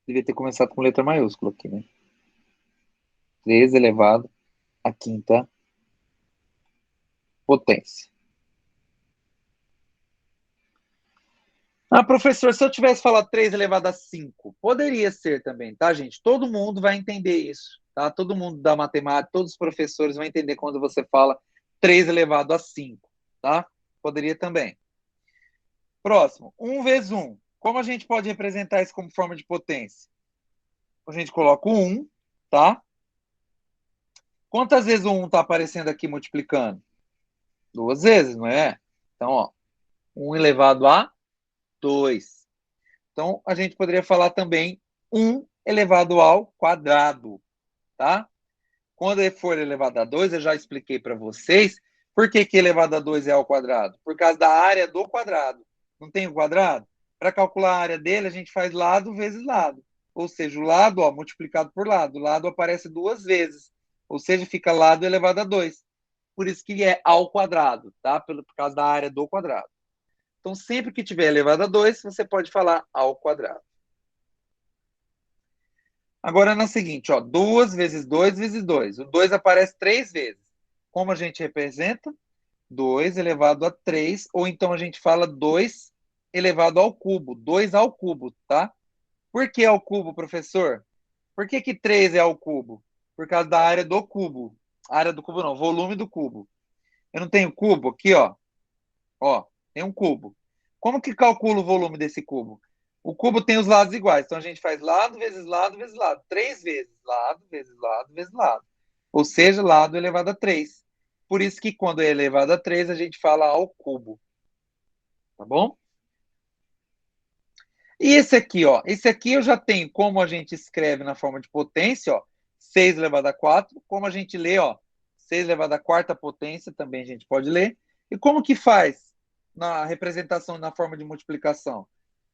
S1: devia ter começado com letra maiúscula aqui, né? 3 elevado à 5ª potência. Ah, professor, se eu tivesse falado 3 elevado a 5, poderia ser também, tá, gente? Todo mundo vai entender isso, tá? Todo mundo da matemática, todos os professores vão entender quando você fala 3 elevado a 5, tá? Poderia também. Próximo, 1 vezes 1. Como a gente pode representar isso como forma de potência? A gente coloca o 1, tá? Quantas vezes o 1 está aparecendo aqui multiplicando? 2 vezes, não é? Então, ó, 1 elevado a 2. Então, a gente poderia falar também 1 elevado ao quadrado, tá? Quando ele for elevado a 2, eu já expliquei para vocês por que elevado a 2 é ao quadrado. Por causa da área do quadrado. Não tem o quadrado? Para calcular a área dele, a gente faz lado vezes lado. Ou seja, o lado, ó, multiplicado por lado. O lado aparece 2 vezes. Ou seja, fica lado elevado a 2. Por isso que é ao quadrado, tá? Por causa da área do quadrado. Então, sempre que tiver elevado a 2, você pode falar ao quadrado. Agora, na seguinte, ó, 2 vezes 2 vezes 2. O 2 aparece 3 vezes. Como a gente representa? 2 elevado a 3, ou então a gente fala 2 elevado ao cubo. 2 ao cubo, tá? Por que ao cubo, professor? Por que 3 é ao cubo? Por causa da área do cubo. Área do cubo não, volume do cubo. Eu não tenho cubo aqui, ó. Ó, tem um cubo. Como que calcula o volume desse cubo? O cubo tem os lados iguais, então a gente faz lado vezes lado vezes lado. 3 vezes lado vezes lado vezes lado. Ou seja, lado elevado a 3. Por isso que quando é elevado a 3, a gente fala ao cubo. Tá bom? E esse aqui, ó. Esse aqui eu já tenho como a gente escreve na forma de potência, ó. 6 elevado a 4. Como a gente lê, ó. 6 elevado a quarta potência, também a gente pode ler. E como que faz na representação na forma de multiplicação?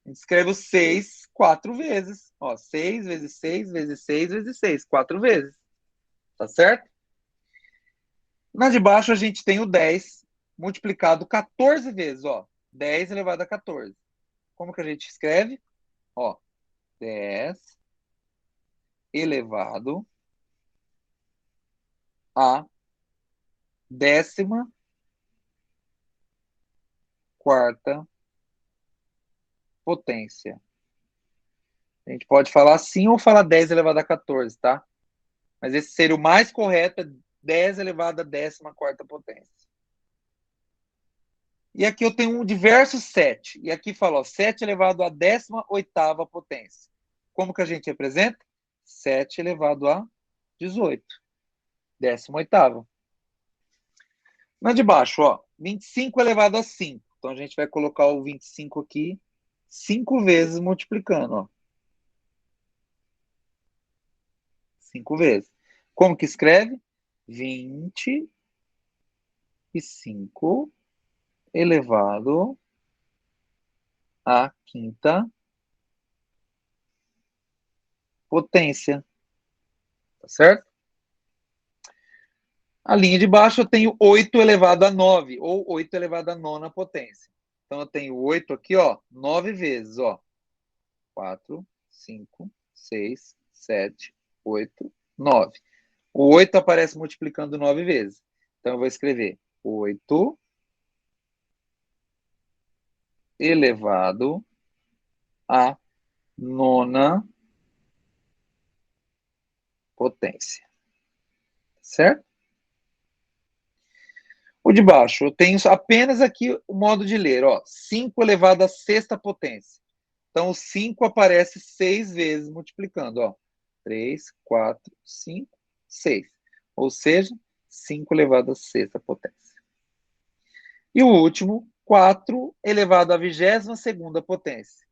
S1: A gente escreve o 6 4 vezes. Ó, 6 vezes 6 vezes 6 vezes 6. 4 vezes. Tá certo? Na de baixo a gente tem o 10 multiplicado 14 vezes, ó. 10 elevado a 14. Como que a gente escreve? Ó, 10 elevado a 14ª potência. A gente pode falar assim ou falar 10 elevado a 14, tá? Mas esse seria o mais correto, é 10 elevado a 14ª potência. E aqui eu tenho um diverso 7. E aqui fala, ó, 7 elevado a 18ª potência. Como que a gente representa? 7 elevado a 18. 18ª. Na de baixo, ó, 25 elevado a 5. Então a gente vai colocar o 25 aqui 5 vezes multiplicando, ó. 5 vezes. Como que escreve? 25 elevado à quinta potência. Tá certo? A linha de baixo eu tenho 8 elevado a 9, ou 8 elevado à nona potência. Então eu tenho 8 aqui, ó, 9 vezes, ó. 4, 5, 6, 7, 8, 9. O 8 aparece multiplicando 9 vezes. Então eu vou escrever 8 elevado à nona potência. Certo? O de baixo, eu tenho apenas aqui o modo de ler, ó. 5 elevado à sexta potência. Então, o 5 aparece 6 vezes multiplicando, ó. 3, 4, 5, 6. Ou seja, 5 elevado à sexta potência. E o último, 4 elevado à 22ª potência.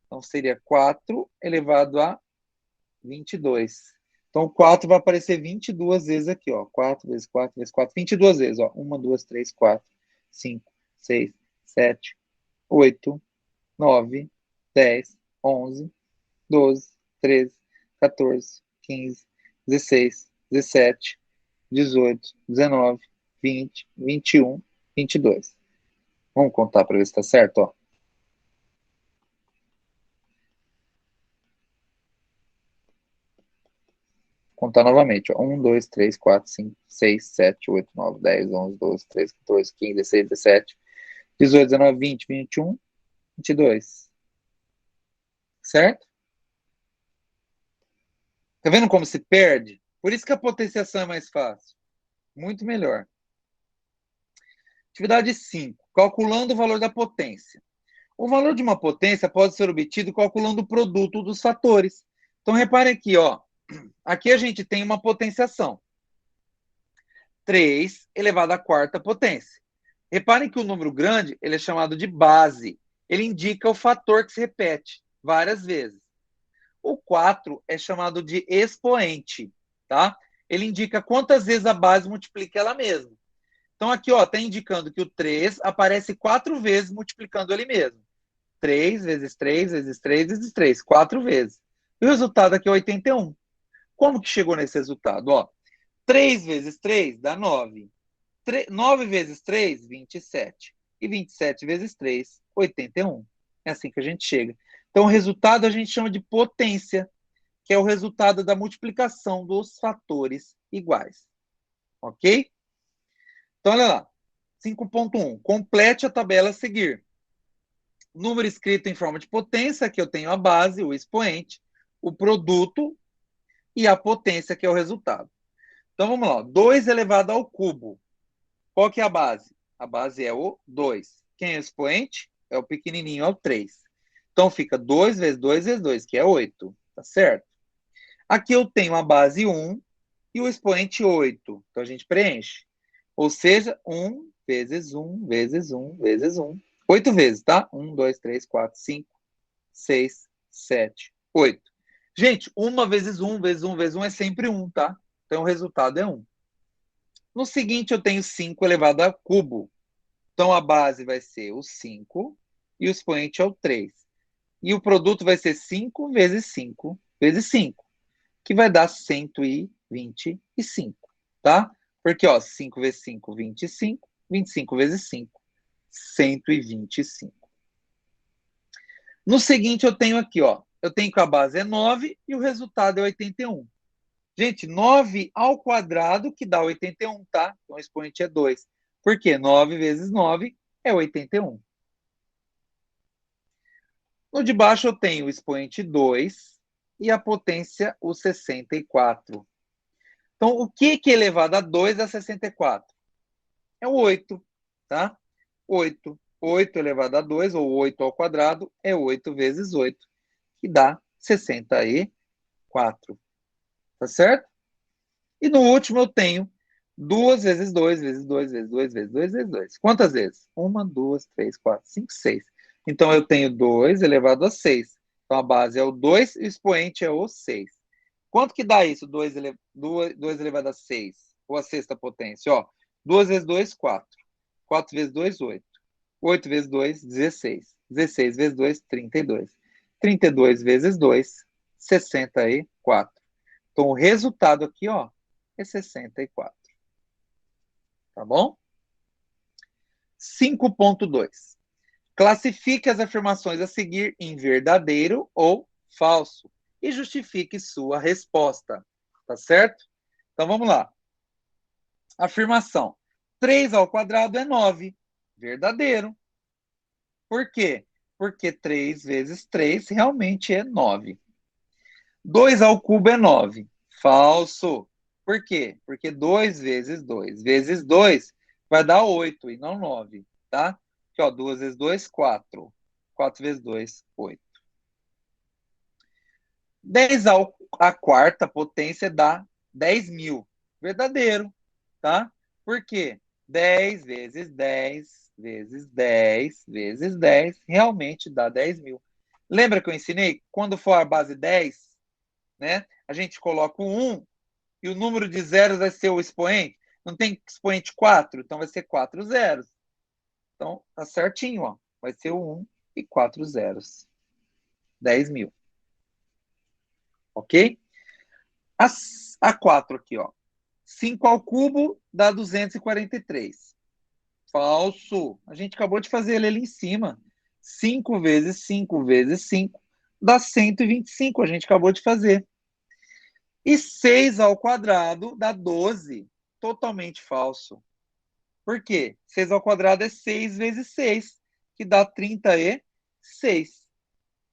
S1: Então, seria 4 elevado a 22. Então, o 4 vai aparecer 22 vezes aqui, ó. 4 vezes 4 vezes 4, 22 vezes, ó. 1, 2, 3, 4, 5, 6, 7, 8, 9, 10, 11, 12, 13, 14, 15, 16, 17, 18, 19, 20, 21, 22. Vamos contar para ver se está certo, ó. Contar novamente, ó. 1, 2, 3, 4, 5, 6, 7, 8, 9, 10, 11, 12, 13, 14, 15, 16, 17, 18, 19, 20, 21, 22. Certo? Tá vendo como se perde? Por isso que a potenciação é mais fácil. Muito melhor. Atividade 5. Calculando o valor da potência. O valor de uma potência pode ser obtido calculando o produto dos fatores. Então, reparem aqui, ó. Aqui a gente tem uma potenciação. 3 elevado à quarta potência. Reparem que o número grande ele é chamado de base. Ele indica o fator que se repete várias vezes. O 4 é chamado de expoente, tá? Ele indica quantas vezes a base multiplica ela mesma. Então, aqui, ó, está indicando que o 3 aparece 4 vezes multiplicando ele mesmo. 3 vezes 3 vezes 3 vezes 3, 4 vezes. E o resultado aqui é 81. Como que chegou nesse resultado? Ó, 3 vezes 3 dá 9. 9 vezes 3, 27. E 27 vezes 3, 81. É assim que a gente chega. Então, o resultado a gente chama de potência, que é o resultado da multiplicação dos fatores iguais. Ok? Então, olha lá. 5.1. Complete a tabela a seguir. Número escrito em forma de potência, que eu tenho a base, o expoente, o produto e a potência, que é o resultado. Então, vamos lá. 2 elevado ao cubo. Qual que é a base? A base é o 2. Quem é o expoente? É o pequenininho, é o 3. Então, fica 2 vezes 2 vezes 2, que é 8. Tá certo? Aqui eu tenho a base 1 e o expoente 8. Então, a gente preenche. Ou seja, 1 vezes 1 vezes 1 vezes 1. 8 vezes, tá? 1, 2, 3, 4, 5, 6, 7, 8. Gente, 1 vezes 1 vezes 1 vezes 1 é sempre 1, tá? Então, o resultado é 1. No seguinte, eu tenho 5 elevado a cubo. Então, a base vai ser o 5 e o expoente é o 3. E o produto vai ser 5 vezes 5 vezes 5, que vai dar 125, tá? Porque, ó, 5 vezes 5, 25. 25 vezes 5, 125. No seguinte, eu tenho aqui, ó. Eu tenho que a base é 9 e o resultado é 81. Gente, 9 ao quadrado que dá 81, tá? Então, o expoente é 2. Por quê? 9 vezes 9 é 81. No de baixo eu tenho o expoente 2 e a potência, o 64. Então, o que é elevado a 2 a 64? É o 8, tá? 8. 8 elevado a 2, ou 8 ao quadrado, é 8 vezes 8, que dá 64. Tá certo? E no último eu tenho 2 vezes 2 vezes 2 vezes 2 vezes 2 vezes 2. Quantas vezes? 1, 2, 3, 4, 5, 6. Então eu tenho 2 elevado a 6. Então a base é o 2 e o expoente é o 6. Quanto que dá isso? 2 elevado a 6. Ou a sexta potência? Ó, 2 vezes 2, 4. 4 vezes 2, 8. 8 vezes 2, 16. 16 vezes 2, 32. 32 vezes 2, 64. Então o resultado aqui, ó, é 64. Tá bom? 5.2. Classifique as afirmações a seguir em verdadeiro ou falso e justifique sua resposta. Tá certo? Então vamos lá. Afirmação: 3 ao quadrado é 9. Verdadeiro. Por quê? Porque 3 vezes 3 realmente é 9. 2 ao cubo é 9. Falso. Por quê? Porque 2 vezes 2 vezes 2 vai dar 8 e não 9, tá? Aqui, ó, 2 vezes 2, 4. 4 vezes 2, 8. 10 à quarta potência dá 10.000. Verdadeiro, tá? Por quê? 10 vezes 10 vezes 10 vezes 10 realmente dá 10.000. Lembra que eu ensinei? Quando for a base 10, né? A gente coloca o 1 e o número de zeros vai ser o expoente. Não tem expoente 4, então vai ser 4 zeros. Então, tá certinho, ó. Vai ser o 1 e 4 zeros. 10.000. Ok? A 4 aqui, ó. 5 ao cubo dá 243. Falso. A gente acabou de fazer ele ali em cima. 5 vezes 5 vezes 5 dá 125. A gente acabou de fazer. E 6 ao quadrado dá 12. Totalmente falso. Por quê? 6 ao quadrado é 6 vezes 6, que dá 36.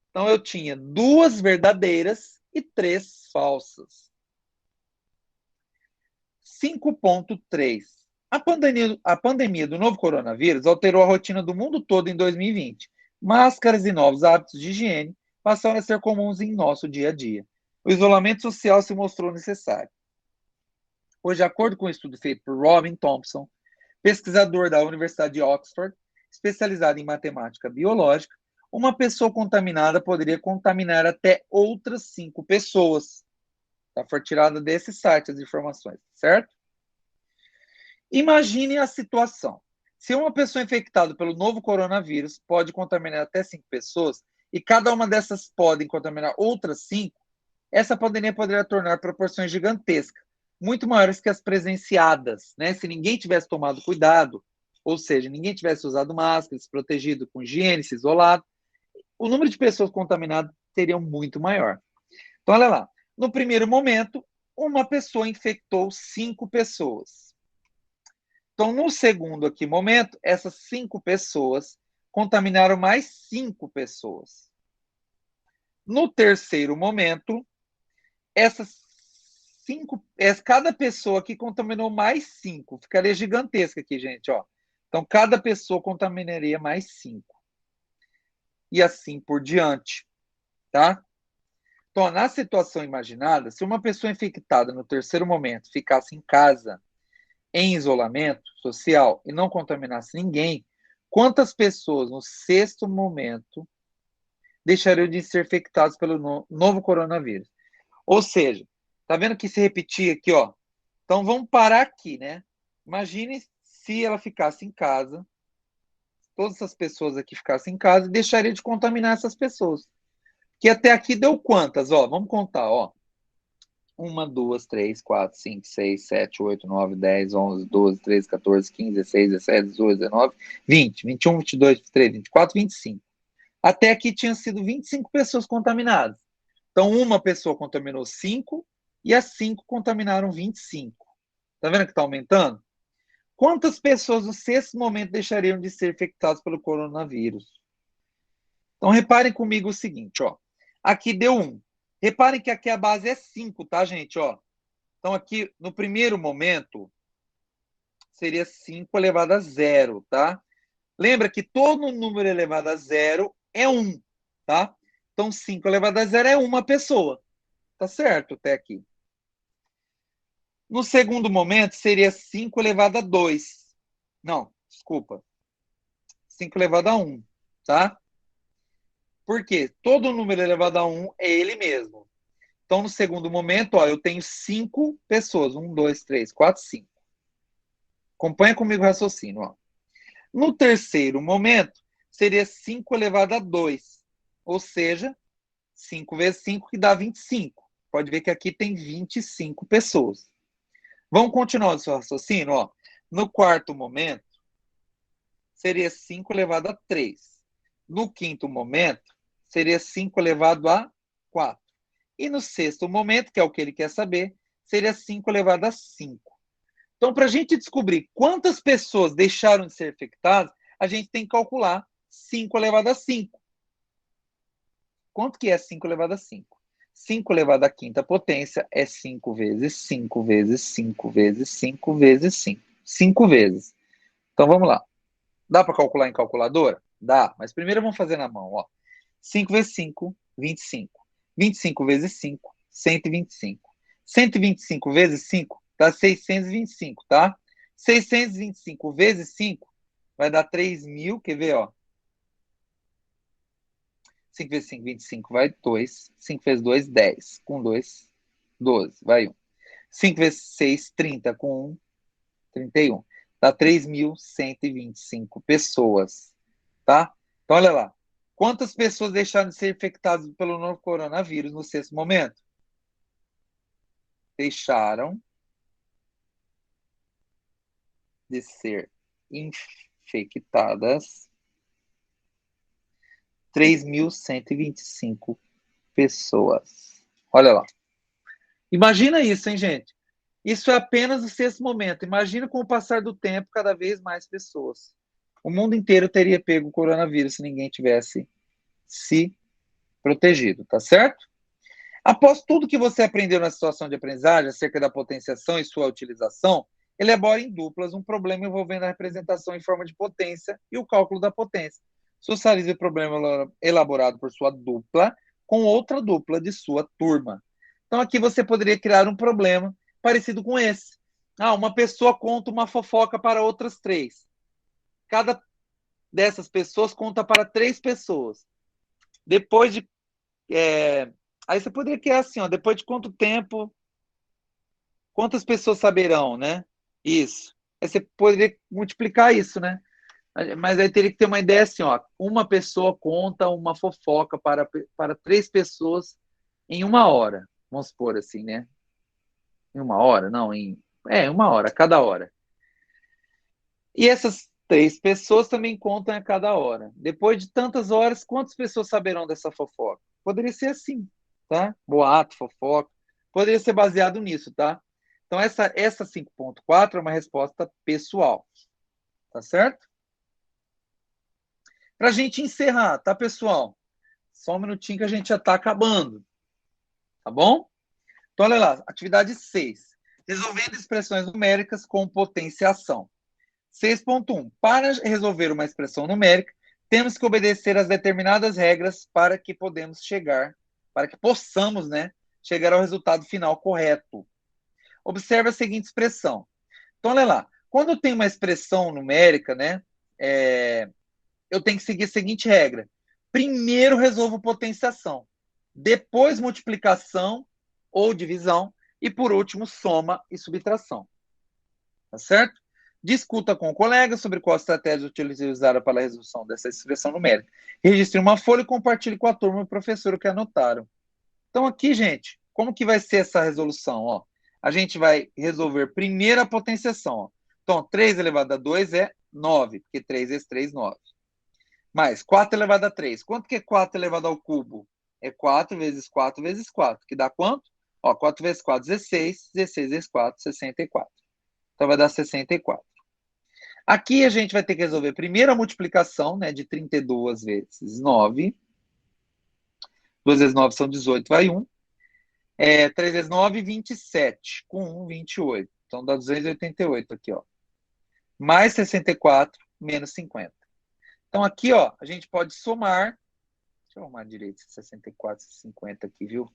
S1: Então, eu tinha 2 verdadeiras e 3 falsas. 5.3. A pandemia do novo coronavírus alterou a rotina do mundo todo em 2020. Máscaras e novos hábitos de higiene passaram a ser comuns em nosso dia a dia. O isolamento social se mostrou necessário. Pois, de acordo com um estudo feito por Robin Thompson, pesquisador da Universidade de Oxford, especializado em matemática biológica, uma pessoa contaminada poderia contaminar até outras 5 pessoas. Foi tirada desse site as informações, certo? Imagine a situação. Se uma pessoa infectada pelo novo coronavírus pode contaminar até 5 pessoas, e cada uma dessas pode contaminar outras 5, essa pandemia poderia tornar proporções gigantescas, muito maiores que as presenciadas, né? Se ninguém tivesse tomado cuidado, ou seja, ninguém tivesse usado máscara, se protegido com higiene, se isolado, o número de pessoas contaminadas seria muito maior. Então, olha lá. No primeiro momento, uma pessoa infectou 5 pessoas. Então, no segundo aqui momento, essas 5 pessoas contaminaram mais 5 pessoas. No terceiro momento, essas 5, cada pessoa aqui contaminou mais 5. Ficaria gigantesca aqui, gente, ó. Então, cada pessoa contaminaria mais 5. E assim por diante, tá? Então, na situação imaginada, se uma pessoa infectada no terceiro momento ficasse em casa, em isolamento social, e não contaminasse ninguém, quantas pessoas no sexto momento deixariam de ser infectadas pelo novo coronavírus? Ou seja, tá vendo que se repetir aqui, ó? Então, vamos parar aqui, né? Imagine se ela ficasse em casa, todas essas pessoas aqui ficassem em casa e deixaria de contaminar essas pessoas. Que até aqui deu quantas? Ó, vamos contar, ó. 1, 2, 3, 4, 5, 6, 7, 8, 9, 10, 11, 12, 13, 14, 15, 16, 17, 18, 19, 20, 21, 22, 23, 24, 25. Até aqui tinha sido 25 pessoas contaminadas. Então, uma pessoa contaminou 5 e as 5 contaminaram 25. Tá vendo que está aumentando? Quantas pessoas no sexto momento deixariam de ser infectadas pelo coronavírus? Então, reparem comigo o seguinte, ó. Aqui deu 1. Reparem que aqui a base é 5, tá, gente? Ó. Então, aqui, no primeiro momento, seria 5 elevado a 0, tá? Lembra que todo número elevado a 0 é 1, tá? Então, 5 elevado a 0 é uma pessoa. Tá certo até aqui. No segundo momento, seria 5 elevado a 2. Não, desculpa. 5 elevado a 1, tá? Por quê? Todo número elevado a 1 é ele mesmo. Então, no segundo momento, ó, eu tenho 5 pessoas. 1, 2, 3, 4, 5. Acompanha comigo o raciocínio. Ó. No terceiro momento, seria 5 elevado a 2. Ou seja, 5 vezes 5 que dá 25. Pode ver que aqui tem 25 pessoas. Vamos continuar o seu raciocínio? Ó. No quarto momento, seria 5 elevado a 3. No quinto momento, seria 5 elevado a 4. E no sexto momento, que é o que ele quer saber, seria 5 elevado a 5. Então, para a gente descobrir quantas pessoas deixaram de ser infectadas, a gente tem que calcular 5 elevado a 5. Quanto que é 5 elevado a 5? 5 elevado à quinta potência é 5 vezes 5 vezes 5 vezes 5 vezes 5. 5 vezes. Então, vamos lá. Dá para calcular em calculadora? Dá, mas primeiro vamos fazer na mão. Ó. 5 vezes 5, 25. 25 vezes 5, 125. 125 vezes 5 dá 625, tá? 625 vezes 5 vai dar 3.000, quer ver, ó? 5 vezes 5, 25, vai 2. 5 vezes 2, 10. Com 2, 12, vai 1. 5 vezes 6, 30. Com 1, 31. Dá 3.125 pessoas, tá? Então, olha lá. Quantas pessoas deixaram de ser infectadas pelo novo coronavírus no sexto momento? Deixaram de ser infectadas 3.125 pessoas. Olha lá. Imagina isso, hein, gente? Isso é apenas o sexto momento. Imagina com o passar do tempo, cada vez mais pessoas. O mundo inteiro teria pego o coronavírus se ninguém tivesse se protegido, tá certo? Após tudo que você aprendeu na situação de aprendizagem acerca da potenciação e sua utilização, elabore em duplas um problema envolvendo a representação em forma de potência e o cálculo da potência. Socialize o problema elaborado por sua dupla com outra dupla de sua turma. Então aqui você poderia criar um problema parecido com esse. Uma pessoa conta uma fofoca para outras 3. Cada dessas pessoas conta para 3 pessoas. Depois de aí você poderia criar assim, ó, depois de quanto tempo, quantas pessoas saberão, né? Isso. Aí você poderia multiplicar isso, né? Mas aí teria que ter uma ideia assim, ó, uma pessoa conta uma fofoca para 3 pessoas em 1 hora. Vamos supor assim, né? Em 1 hora? Não, em 1 hora, cada hora. E essas 3 pessoas também contam a cada hora. Depois de tantas horas, quantas pessoas saberão dessa fofoca? Poderia ser assim, tá? Boato, fofoca. Poderia ser baseado nisso, tá? Então, essa 5.4 é uma resposta pessoal. Tá certo? Para a gente encerrar, tá, pessoal? Só um minutinho que a gente já está acabando. Tá bom? Então, olha lá, atividade 6. Resolvendo expressões numéricas com potenciação. 6.1. Para resolver uma expressão numérica, temos que obedecer às determinadas regras para que possamos, né, chegar ao resultado final correto. Observe a seguinte expressão. Então, olha lá. Quando eu tenho uma expressão numérica, né, eu tenho que seguir a seguinte regra. Primeiro resolvo potenciação, depois multiplicação ou divisão, e por último, soma e subtração. Tá certo? Discuta com o colega sobre qual estratégia utilizar para a resolução dessa expressão numérica. Registre uma folha e compartilhe com a turma e o professor o que anotaram. Então, aqui, gente, como que vai ser essa resolução? Ó, a gente vai resolver primeiro a potenciação. Ó. Então, 3 elevado a 2 é 9, porque 3 vezes 3, 9. Mais 4 elevado a 3. Quanto que é 4 elevado ao cubo? É 4 vezes 4 vezes 4, que dá quanto? Ó, 4 vezes 4, 16. 16 vezes 4, 64. Então, vai dar 64. Aqui a gente vai ter que resolver primeiro a multiplicação, né, de 32 vezes 9. 2 vezes 9 são 18, vai 1. 3 vezes 9, 27. Com 1, 28. Então, dá 288 aqui, ó. Mais 64, menos 50. Então, aqui, ó, a gente pode somar. Deixa eu arrumar direito esse 64 e 50 aqui, viu?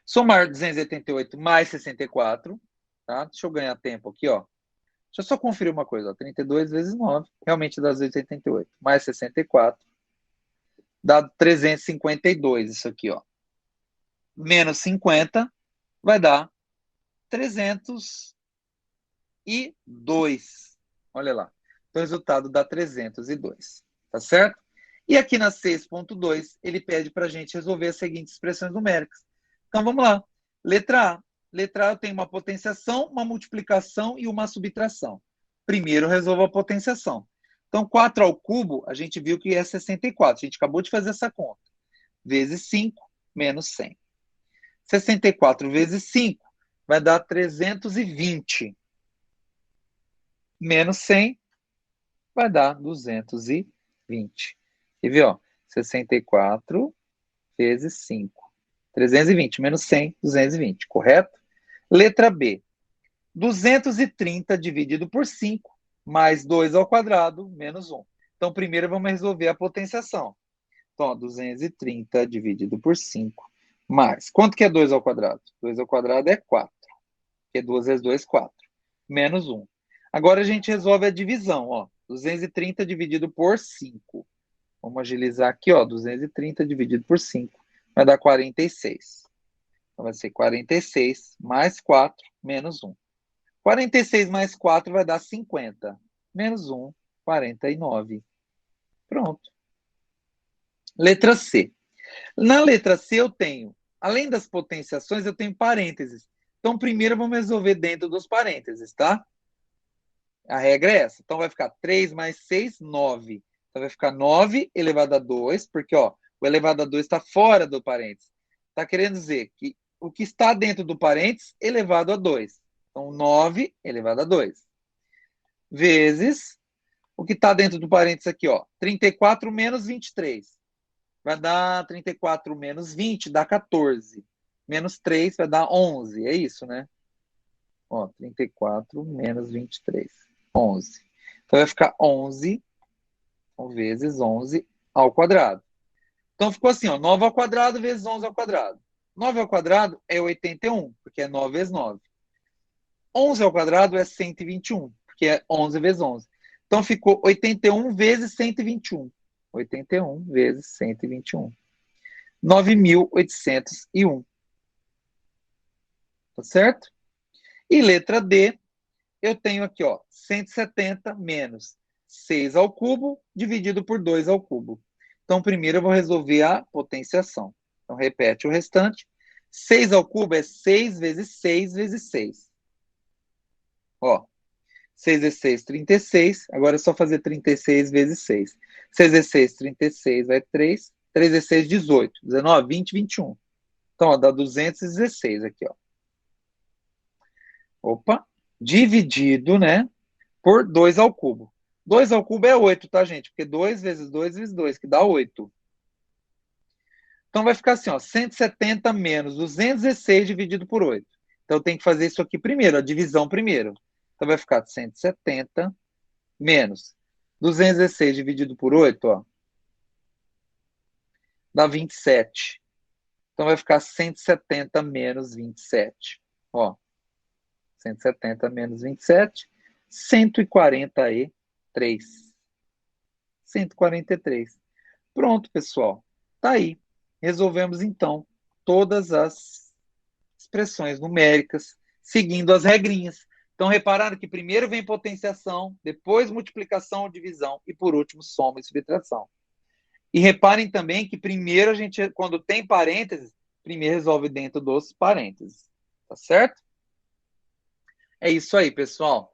S1: Somar 288 mais 64, tá? Deixa eu ganhar tempo aqui, ó. Deixa eu só conferir uma coisa, ó. 32 vezes 9, realmente dá 288. Mais 64, dá 352, isso aqui, ó. Menos 50, vai dar 302. Olha lá. Então, o resultado dá 302. Tá certo? E aqui na 6.2, ele pede para a gente resolver as seguintes expressões numéricas. Então, vamos lá. Letra A. Letra A eu tenho uma potenciação, uma multiplicação e uma subtração. Primeiro, resolvo a potenciação. Então, 4 ao cubo, a gente viu que é 64. A gente acabou de fazer essa conta. Vezes 5, menos 100. 64 vezes 5 vai dar 320. Menos 100 vai dar 220. Quer ver, ó? 64 vezes 5. 320 menos 100, 220, correto? Letra B. 230 dividido por 5, mais 2 ao quadrado, menos 1. Então, primeiro vamos resolver a potenciação. Então, ó, 230 dividido por 5, mais. Quanto que é 2 ao quadrado? 2 ao quadrado é 4. Porque 2 vezes 2, 4. Menos 1. Agora a gente resolve a divisão, ó. 230 dividido por 5. Vamos agilizar aqui, ó. 230 dividido por 5. Vai dar 46. Então vai ser 46 mais 4 menos 1. 46 mais 4 vai dar 50. Menos 1, 49. Pronto. Letra C. Na letra C eu tenho, além das potenciações, eu tenho parênteses. Então, primeiro vamos resolver dentro dos parênteses, tá? A regra é essa. Então, vai ficar 3 mais 6, 9. Então, vai ficar 9 elevado a 2, porque ó, o elevado a 2 está fora do parênteses. Está querendo dizer que o que está dentro do parênteses, elevado a 2. Então, 9 elevado a 2. Vezes o que está dentro do parênteses aqui, ó. 34 menos 23. Vai dar 34 menos 20, dá 14. Menos 3 vai dar 11. É isso, né? Ó, 34 menos 23. 11. Então, vai ficar 11 vezes 11 ao quadrado. Então, ficou assim, ó, 9 ao quadrado vezes 11 ao quadrado. 9 ao quadrado é 81, porque é 9 vezes 9. 11 ao quadrado é 121, porque é 11 vezes 11. Então, ficou 81 vezes 121. 81 vezes 121. 9.801. Tá certo? E letra D, eu tenho aqui, ó, 170 menos 6 ao cubo dividido por 2 ao cubo. Então, primeiro eu vou resolver a potenciação. Então, repete o restante. 6 ao cubo é 6 vezes 6 vezes 6. Ó, 6 vezes 6, 36. Agora é só fazer 36 vezes 6. 6 vezes 6, 36, vai 3. 3 vezes 6, 18. 19, 20, 21. Então, ó, dá 216 aqui, ó. Opa. Dividido, né, por 2 ao cubo. 2 ao cubo é 8, tá, gente? Porque 2 vezes 2 vezes 2, que dá 8. Então, vai ficar assim, ó, 170 menos 216 dividido por 8. Então, eu tenho que fazer isso aqui primeiro, a divisão primeiro. Então, vai ficar 170 menos 216 dividido por 8, ó, dá 27. Então, vai ficar 170 menos 27. Ó, 170 menos 27, 143. 143. Pronto, pessoal. Tá aí. Resolvemos, então, todas as expressões numéricas, seguindo as regrinhas. Então, repararam que primeiro vem potenciação, depois multiplicação ou divisão, e por último, soma e subtração. E reparem também que primeiro a gente, quando tem parênteses, primeiro resolve dentro dos parênteses. Tá certo? É isso aí, pessoal.